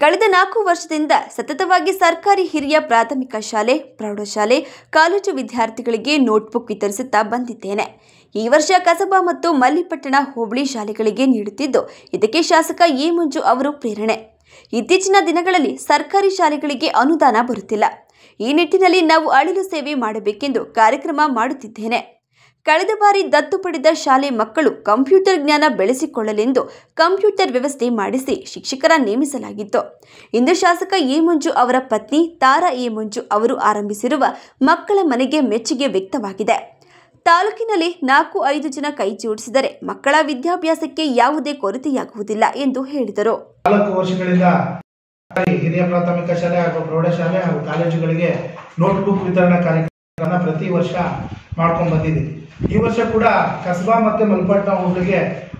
ಕಳೆದ 4 ವರ್ಷದಿಂದ ಸತತವಾಗಿ ಸರ್ಕಾರಿ ಹಿರಿಯ ಪ್ರಾಥಮಿಕ ಶಾಲೆ, ಪ್ರೌಢಶಾಲೆ, ಕಾಲೇಜು ವಿದ್ಯಾರ್ಥಿಗಳಿಗೆ ನೋಟ್ಬುಕ್ ವಿತರಿಸುತ್ತಾ ಬಂದಿದ್ದೇನೆ. ಈ ವರ್ಷ ಕಸಬಾ ಮತ್ತು ಮಲ್ಲಿಪಟ್ಟಣ ಹೋಬಳಿ ಶಾಲೆಗಳಿಗೆ ನೀಡುತ್ತಿದ್ದು, ಇದಕ್ಕೆ ಶಾಸಕ ಎ. ಮಂಜು ಅವರು ಪ್ರೇರಣೆ. ಇತ್ತೀಚಿನ ದಿನಗಳಲ್ಲಿ ಸರ್ಕಾರಿ ಶಾಲೆಗಳಿಗೆ ಅನುದಾನ ಬರುತ್ತಿಲ್ಲ. ಈ ನಿಟ್ಟಿನಲ್ಲಿ ನಾವು ಅಳಿಲು ಸೇವೆ ಮಾಡಬೇಕೆಂದು ಕಾರ್ಯಕ್ರಮ ಮಾಡುತ್ತಿದ್ದೇನೆ. ಕಳೆದ ಬಾರಿ ದತ್ತು ಪಡೆದ ಶಾಲೆ ಮಕ್ಕಳು ಕಂಪ್ಯೂಟರ್ ಜ್ಞಾನ ಬೆಳೆಸಿಕೊಳ್ಳಲೆಂದು ಕಂಪ್ಯೂಟರ್ ವ್ಯವಸ್ಥೆ ಮಾಡಿಸಿ ಶಿಕ್ಷಕರ ನೇಮಿಸಲಾಗಿತ್ತು. ಇಂದು ಶಾಸಕ ಎ. ಮಂಜು ಅವರ ಪತ್ನಿ ತಾರಾ ಎ. ಮಂಜು ಅವರು ಆರಂಭಿಸಿರುವ ಮಕ್ಕಳ ಮನೆಗೆ ಮೆಚ್ಚುಗೆ ವ್ಯಕ್ತವಾಗಿದೆ. ತಾಲೂಕಿನಲ್ಲಿ 4-5 ಜನ ಕೈ ಜೋಡಿಸಿದರೆ ಮಕ್ಕಳ ವಿದ್ಯಾಭ್ಯಾಸಕ್ಕೆ ಯಾವುದೇ ಕೊರತೆಯಾಗುವುದಿಲ್ಲ ಎಂದು ಹೇಳಿದರು. 4 ವರ್ಷಗಳಿಂದ ಹಿರಿಯ ಪ್ರಾಥಮಿಕ ಶಾಲೆ ಹಾಗೂ ಪ್ರೌಢಶಾಲೆ ಹಾಗೂ ಕಾಲೇಜುಗಳಿಗೆ ನೋಟ್ಬುಕ್ ವಿತರಣಾ ಕಾರ್ಯಕ್ರಮ ಪ್ರತಿ ವರ್ಷ ಮಾಡ್ಕೊಂಡು ಬಂದಿದ್ದೀವಿ. ಈ ವರ್ಷ ಕೂಡ ಕಸಬಾ ಮತ್ತು ಮಲ್ಪಟ್ನ ಹೋಬಳಿಗೆ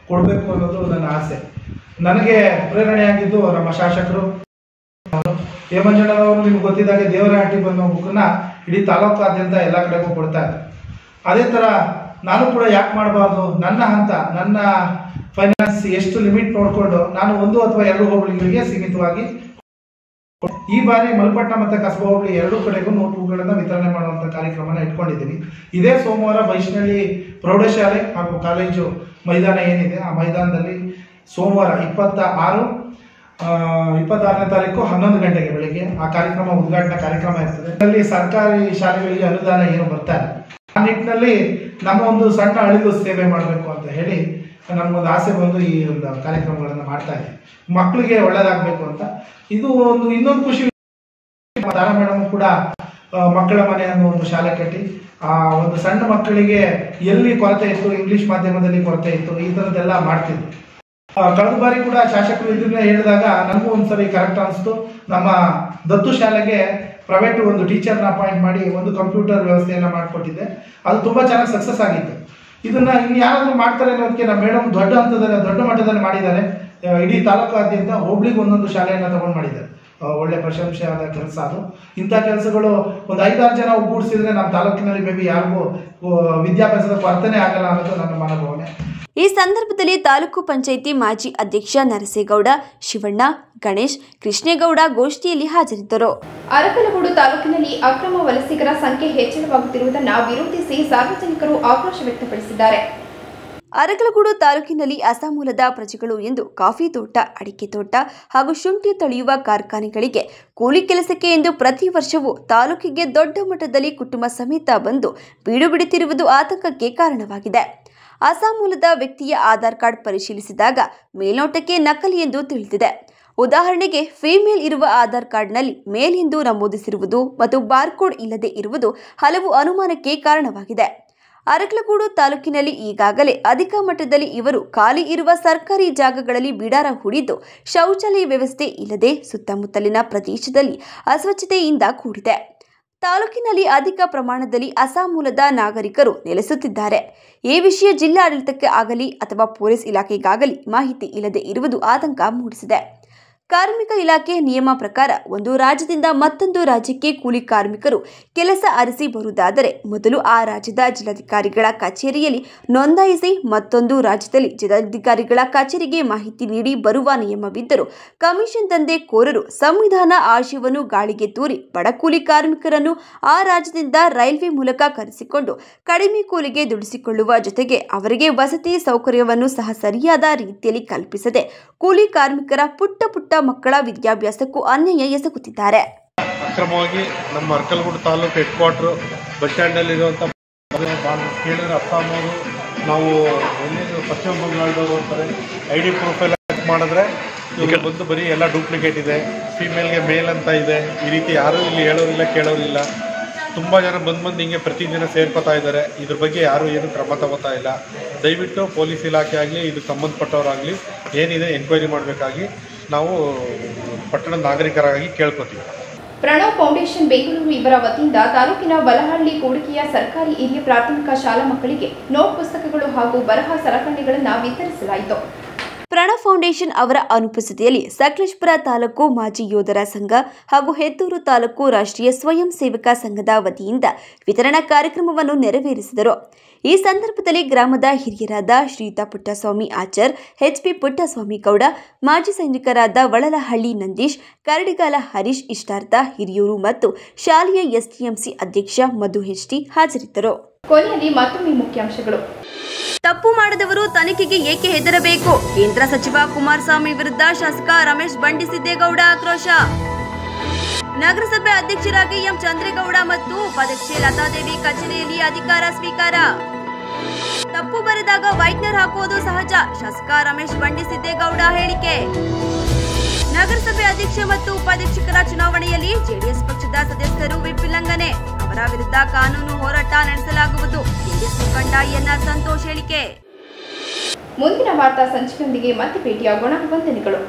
ಕೊಡಬೇಕು ಅನ್ನೋದು ನನ್ನ ಆಸೆ. ನನಗೆ ಪ್ರೇರಣೆಯಾಗಿದ್ದು ನಮ್ಮ ಶಾಸಕರು ಹೇಮಂಜಣ್ಣನವರು. ನಿಮ್ಗೆ ಗೊತ್ತಿದ್ದಾಗೆ ದೇವರಹಟ್ಟಿ ಬಂದ ಬುಕ್ಕನ್ನ ಇಡೀ ತಾಲೂಕಾದ್ಯಂತ ಎಲ್ಲ ಕಡೆಗೂ ಕೊಡ್ತಾರೆ. ಅದೇ ಥರ ನಾನು ಕೂಡ ಯಾಕೆ ಮಾಡಬಾರ್ದು, ನನ್ನ ಹಂತ, ನನ್ನ ಫೈನಾನ್ಸ್ ಎಷ್ಟು ಲಿಮಿಟ್ ನೋಡಿಕೊಂಡು ನಾನು 1 ಅಥವಾ 2 ಹೋಬಳಿಗಳಿಗೆ ಸೀಮಿತವಾಗಿ ಈ ಬಾರಿ ಮಲ್ಪಟ್ನ ಮತ್ತು ಕಸಬಾ ಹೋಬಳಿ 2 ಕಡೆಗೂ ನೋಟ್ಬುಕ್ಗಳನ್ನು ವಿತರಣೆ ಮಾಡುವಂಥ ಕಾರ್ಯಕ್ರಮನ ಇಟ್ಕೊಂಡಿದ್ದೀನಿ. ಇದೇ ಸೋಮವಾರ ಬೈಷ್ಣಳ್ಳಿ ಪ್ರೌಢಶಾಲೆ ಹಾಗೂ ಕಾಲೇಜು ಮೈದಾನ ಏನಿದೆ ಆ ಮೈದಾನದಲ್ಲಿ ಸೋಮವಾರ 26ನೇ ತಾರೀಕು 11 ಗಂಟೆಗೆ ಬೆಳಿಗ್ಗೆ ಆ ಕಾರ್ಯಕ್ರಮ ಉದ್ಘಾಟನಾ ಕಾರ್ಯಕ್ರಮ ಇರ್ತದೆ. ಅಲ್ಲಿ ಸರ್ಕಾರಿ ಶಾಲೆಗಳಿಗೆ ಅನುದಾನ ಏನು ಬರ್ತಾರೆ, ಆ ನಿಟ್ಟಿನಲ್ಲಿ ನಮ್ಮ ಒಂದು ಸಣ್ಣ ಅಳಿಲು ಸೇವೆ ಮಾಡಬೇಕು ಅಂತ ಹೇಳಿ ನಮಗೊಂದು ಆಸೆ ಬಂದು ಈ ಒಂದು ಕಾರ್ಯಕ್ರಮಗಳನ್ನು ಮಾಡ್ತಾ ಇದ್ದೀವಿ. ಮಕ್ಕಳಿಗೆ ಒಳ್ಳೇದಾಗಬೇಕು ಅಂತ. ಇದು ಒಂದು ಇನ್ನೊಂದು ಖುಷಿ. ತಾರಾ ಮೇಡಮ್ ಕೂಡ ಮಕ್ಕಳ ಮನೆ ಅನ್ನೋ ಒಂದು ಶಾಲೆ ಕಟ್ಟಿ ಆ ಒಂದು ಸಣ್ಣ ಮಕ್ಕಳಿಗೆ ಎಲ್ಲಿ ಕೊರತೆ ಇತ್ತು, ಇಂಗ್ಲಿಷ್ ಮಾಧ್ಯಮದಲ್ಲಿ ಕೊರತೆ ಇತ್ತು, ಈ ಥರದ್ದೆಲ್ಲ ಮಾಡ್ತಿದ್ರು. ಕಳೆದ ಬಾರಿ ಕೂಡ ಶಾಸಕರು ಇದನ್ನ ಹೇಳಿದಾಗ ನನಗೂ ಒಂದ್ಸರಿ ಕರೆಕ್ಟ್ ಅನಿಸ್ತು. ನಮ್ಮ ದತ್ತು ಶಾಲೆಗೆ ಪ್ರೈವೇಟ್ ಒಂದು ಟೀಚರ್ನ ಅಪಾಯಿಂಟ್ ಮಾಡಿ ಒಂದು ಕಂಪ್ಯೂಟರ್ ವ್ಯವಸ್ಥೆಯನ್ನು ಮಾಡಿಕೊಟ್ಟಿದ್ದೆ. ಅದು ತುಂಬ ಚೆನ್ನಾಗಿ ಸಕ್ಸಸ್ ಆಗಿತ್ತು. ಇದನ್ನ ಇನ್ನು ಯಾರಾದರೂ ಮಾಡ್ತಾರೆ ಅನ್ನೋದಕ್ಕೆ ನಮ್ಮ ಮೇಡಮ್ ದೊಡ್ಡ ಮಟ್ಟದಲ್ಲಿ ಮಾಡಿದ್ದಾರೆ. ಇಡೀ ತಾಲೂಕಾದ್ಯಂತ ಹೋಬಳಿಗೆ ಒಂದೊಂದು ಶಾಲೆಯನ್ನು ತಗೊಂಡು ಮಾಡಿದ್ದಾರೆ. ಒಳ್ಳೆ ಪ್ರಶಂಸೆಯಾದ ಕೆಲಸ ಅದು. ಇಂಥ ಕೆಲಸಗಳು ಒಂದು 5-6 ಜನ ಒಗ್ಗೂಡಿಸಿದ್ರೆ ನಮ್ಮ ತಾಲೂಕಿನಲ್ಲಿ ಮೇ ಬಿ ಯಾರಿಗೂ ವಿದ್ಯಾಭ್ಯಾಸದ ಕೊರತೆನೇ ಆಗಲ್ಲ ಅನ್ನೋದು ನನ್ನ ಮನೋಭಾವನೆ. ಈ ಸಂದರ್ಭದಲ್ಲಿ ತಾಲೂಕು ಪಂಚಾಯಿತಿ ಮಾಜಿ ಅಧ್ಯಕ್ಷ ನರಸೇಗೌಡ, ಶಿವಣ್ಣ, ಗಣೇಶ್, ಕೃಷ್ಣೇಗೌಡ ಗೋಷ್ಠಿಯಲ್ಲಿ ಹಾಜರಿದ್ದರು. ಅರಕಲಗೂಡು ತಾಲೂಕಿನಲ್ಲಿ ಅಕ್ರಮ ವಲಸಿಗರ ಸಂಖ್ಯೆ ಹೆಚ್ಚಳವಾಗುತ್ತಿರುವುದನ್ನು ವಿರೋಧಿಸಿ ಸಾರ್ವಜನಿಕರು ಆಕ್ರೋಶ ವ್ಯಕ್ತಪಡಿಸಿದ್ದಾರೆ. ಅರಕಲಗೂಡು ತಾಲೂಕಿನಲ್ಲಿ ಅಸಾಮೂಲದ ಪ್ರಜೆಗಳು ಎಂದು ಕಾಫಿ ತೋಟ, ಅಡಿಕೆ ತೋಟ ಹಾಗೂ ಶುಂಠಿ ತೊಳೆಯುವ ಕಾರ್ಖಾನೆಗಳಿಗೆ ಕೂಲಿ ಕೆಲಸಕ್ಕೆ ಎಂದು ಪ್ರತಿ ವರ್ಷವೂ ತಾಲೂಕಿಗೆ ದೊಡ್ಡ ಮಟ್ಟದಲ್ಲಿ ಕುಟುಂಬ ಸಮೇತ ಬಂದು ಬೀಡು ಬಿಡುತ್ತಿರುವುದು ಆತಂಕಕ್ಕೆ ಕಾರಣವಾಗಿದೆ. ಅಸಾಮೂಲದ ವ್ಯಕ್ತಿಯ ಆಧಾರ್ ಕಾರ್ಡ್ ಪರಿಶೀಲಿಸಿದಾಗ ಮೇಲ್ನೋಟಕ್ಕೆ ನಕಲಿ ಎಂದು ತಿಳಿದಿದೆ. ಉದಾಹರಣೆಗೆ ಫಿಮೇಲ್ ಇರುವ ಆಧಾರ್ ಕಾರ್ಡ್ನಲ್ಲಿ ಮೇಲ್ ಎಂದು ನಮೂದಿಸಿರುವುದು ಮತ್ತು ಬಾರ್ಕೋಡ್ ಇಲ್ಲದೆ ಇರುವುದು ಹಲವು ಅನುಮಾನಕ್ಕೆ ಕಾರಣವಾಗಿದೆ. ಅರಕಲಗೂಡು ತಾಲೂಕಿನಲ್ಲಿ ಈಗಾಗಲೇ ಅಧಿಕ ಮಟ್ಟದಲ್ಲಿ ಇವರು ಖಾಲಿ ಇರುವ ಸರ್ಕಾರಿ ಜಾಗಗಳಲ್ಲಿ ಬಿಡಾರ ಹೂಡಿದ್ದು ಶೌಚಾಲಯ ವ್ಯವಸ್ಥೆ ಇಲ್ಲದೆ ಸುತ್ತಮುತ್ತಲಿನ ಪ್ರದೇಶದಲ್ಲಿ ಅಸ್ವಚ್ಛತೆಯಿಂದ ಕೂಡಿದೆ. ತಾಲೂಕಿನಲ್ಲಿ ಅಧಿಕ ಪ್ರಮಾಣದಲ್ಲಿ ಅಸಾಮೂಲದ ನಾಗರಿಕರು ನೆಲೆಸುತ್ತಿದ್ದಾರೆ. ಈ ವಿಷಯ ಜಿಲ್ಲಾಡಳಿತಕ್ಕೆ ಆಗಲಿ ಅಥವಾ ಪೊಲೀಸ್ ಇಲಾಖೆಗಾಗಲಿ ಮಾಹಿತಿ ಇಲ್ಲದೆ ಇರುವುದು ಆತಂಕ ಮೂಡಿಸಿದೆ. ಕಾರ್ಮಿಕ ಇಲಾಖೆ ನಿಯಮ ಪ್ರಕಾರ ಒಂದು ರಾಜ್ಯದಿಂದ ಮತ್ತೊಂದು ರಾಜ್ಯಕ್ಕೆ ಕೂಲಿ ಕಾರ್ಮಿಕರು ಕೆಲಸ ಅರಸಿ ಬರುವುದಾದರೆ ಮೊದಲು ಆ ರಾಜ್ಯದ ಜಿಲ್ಲಾಧಿಕಾರಿಗಳ ಕಚೇರಿಯಲ್ಲಿ ನೋಂದಾಯಿಸಿ ಮತ್ತೊಂದು ರಾಜ್ಯದಲ್ಲಿ ಜಿಲ್ಲಾಧಿಕಾರಿಗಳ ಕಚೇರಿಗೆ ಮಾಹಿತಿ ನೀಡಿ ಬರುವ ನಿಯಮವಿದ್ದರೂ ಕಮಿಷನ್ ದಂಧೆಕೋರರು ಸಂವಿಧಾನ ಆಶಯವನ್ನು ಗಾಳಿಗೆ ತೂರಿ ಬಡ ಕೂಲಿ ಕಾರ್ಮಿಕರನ್ನು ಆ ರಾಜ್ಯದಿಂದ ರೈಲ್ವೆ ಮೂಲಕ ಕರೆಸಿಕೊಂಡು ಕಡಿಮೆ ಕೂಲಿಗೆ ದುಡಿಸಿಕೊಳ್ಳುವ ಜೊತೆಗೆ ಅವರಿಗೆ ವಸತಿ ಸೌಕರ್ಯವನ್ನು ಸಹ ಸರಿಯಾದ ರೀತಿಯಲ್ಲಿ ಕಲ್ಪಿಸದೆ ಕೂಲಿ ಕಾರ್ಮಿಕರ ಪುಟ್ಟ ಮಕ್ಕಳ ವಿದ್ಯಾಭ್ಯಾಸಕ್ಕೂ ಅನ್ಯಾಯ ಎಸಗುತ್ತಿದ್ದಾರೆ. ಅಕ್ರಮವಾಗಿ ನಮ್ಮ Arakalagudu taluk head quarter bus ಸ್ಟ್ಯಾಂಡಲ್ಲಿರುವಂಥ ಕೇಳಿದ್ರೆ ಅಸ್ಸಾಮವರು ನಾವು ಪಶ್ಚಿಮ ಬಂಗಾಳದವರು ಅಂತಾರೆ. ID ಪ್ರೂಫ್ ಎಲ್ಲ ಚೆಕ್ ಮಾಡಿದ್ರೆ ಇವ್ರಿಗೆ ಬಂದು ಬರೀ ಎಲ್ಲ ಡೂಪ್ಲಿಕೇಟ್ ಇದೆ, ಫಿಮೇಲ್ಗೆ ಮೇಲ್ ಅಂತ ಇದೆ. ಈ ರೀತಿ ಯಾರೂ ಇಲ್ಲಿ ಹೇಳೋರಿಲ್ಲ ಕೇಳೋರಿಲ್ಲ. ತುಂಬ ಜನ ಬಂದು ಹಿಂಗೆ ಪ್ರತಿದಿನ ಸೇರ್ಕೋತಾ ಇದ್ದಾರೆ. ಇದ್ರ ಬಗ್ಗೆ ಯಾರೂ ಏನು ಕ್ರಮ ತಗೋತಾ ಇಲ್ಲ. ದಯವಿಟ್ಟು ಪೊಲೀಸ್ ಇಲಾಖೆ ಆಗಲಿ ಇದಕ್ಕೆ ಸಂಬಂಧಪಟ್ಟವರಾಗಲಿ ಏನಿದೆ ಎನ್ಕ್ವೈರಿ ಮಾಡಬೇಕಾಗಿ ನಾವು ಪಟ್ಟಣದ ನಾಗರಿಕರಾಗಿ ಕೇಳ್ಕೊತೀವಿ. ಪ್ರಣವ್ ಫೌಂಡೇಶನ್ ಬೆಂಗಳೂರು ಇವರ ವತಿಯಿಂದ ತಾಲೂಕಿನ ಬಲಹಳ್ಳಿ ಕೂಡಿಕೆಯ ಸರ್ಕಾರಿ ಹಿರಿಯ ಪ್ರಾಥಮಿಕ ಶಾಲಾ ಮಕ್ಕಳಿಗೆ ನೋಟ್ ಪುಸ್ತಕಗಳು ಹಾಗೂ ಬರಹ ಸಲಕರಣೆಗಳನ್ನು ವಿತರಿಸಲಾಯಿತು. ಪ್ರಣವ್ ಫೌಂಡೇಶನ್ ಅವರ ಅನುಪಸ್ಥಿತಿಯಲ್ಲಿ ಸಕಲೇಶಪುರ ತಾಲೂಕು ಮಾಜಿ ಯೋಧರ ಸಂಘ ಹಾಗೂ ಹೆತ್ತೂರು ತಾಲೂಕು ರಾಷ್ಟ್ರೀಯ ಸ್ವಯಂ ಸೇವಕ ಸಂಘದ ವತಿಯಿಂದ ವಿತರಣಾ ಕಾರ್ಯಕ್ರಮವನ್ನು ನೆರವೇರಿಸಿದರು. ಈ ಸಂದರ್ಭದಲ್ಲಿ ಗ್ರಾಮದ ಹಿರಿಯರಾದ ಶ್ರೀಯುತ ಪುಟ್ಟಸ್ವಾಮಿ ಆಚಾರ್, HP ಪುಟ್ಟಸ್ವಾಮಿ ಗೌಡ, ಮಾಜಿ ಸೈನಿಕರಾದ ವಳಲಹಳ್ಳಿ ನಂದೀಶ್, ಕರಡಿಗಾಲ ಹರೀಶ್ ಇಷ್ಟಾರ್ಥ ಹಿರಿಯೂರು ಮತ್ತು ಶಾಲೆಯ STMC ಅಧ್ಯಕ್ಷ ಮಧು HT ಹಾಜರಿದ್ದರು. ಕೊನೆಯಲ್ಲಿ ಮತ್ತೊಮ್ಮೆ ಮುಖ್ಯಾಂಶಗಳು. ತಪ್ಪು ಮಾಡಿದವರು ತನಿಖೆಗೆ ಏಕೆ ಹೆದರಬೇಕು? ಕೇಂದ್ರ ಸಚಿವ ಕುಮಾರಸ್ವಾಮಿ ವಿರುದ್ಧ ಶಾಸಕ ರಮೇಶ್ ಬಂಡಿಸಿದ್ದೇಗೌಡ ಆಕ್ರೋಶ. ನಗರಸಭೆ ಅಧ್ಯಕ್ಷರಾಗಿ ಎಂ ಚಂದ್ರೇಗೌಡ ಮತ್ತು ಉಪಾಧ್ಯಕ್ಷೆ ಲತಾದೇವಿ ಕಚೇರಿಯಲ್ಲಿ ಅಧಿಕಾರ ಸ್ವೀಕಾರ. ತಪ್ಪು ಬರೆದಾಗ ವೈಟ್ನರ್ ಹಾಕುವುದು ಸಹಜ, ಶಾಸಕ ರಮೇಶ್ ಬಂಡಿಸಿದ್ದೇಗೌಡ ಹೇಳಿಕೆ. ನಗರಸಭೆ ಅಧ್ಯಕ್ಷ ಮತ್ತು ಉಪಾಧ್ಯಕ್ಷರ ಚುನಾವಣೆಯಲ್ಲಿ ಜೆಡಿಎಸ್ ಪಕ್ಷದ ಸದಸ್ಯರು ವಿಪ್ ಉಲ್ಲಂಘನೆ, ಅವರ ವಿರುದ್ಧ ಕಾನೂನು ಹೋರಾಟ ನಡೆಸಲಾಗುವುದು, ಜೆಡಿಎಸ್ ಮುಖಂಡ NR ಸಂತೋಷ್ ಹೇಳಿಕೆ. ಮುಂದಿನ ವಾರ್ತಾ ಸಂಚಿಕೆಯೊಂದಿಗೆ ಮತ್ತೆ ಭೇಟಿಯಾಗೋಣ. ವಂದನೆಗಳು.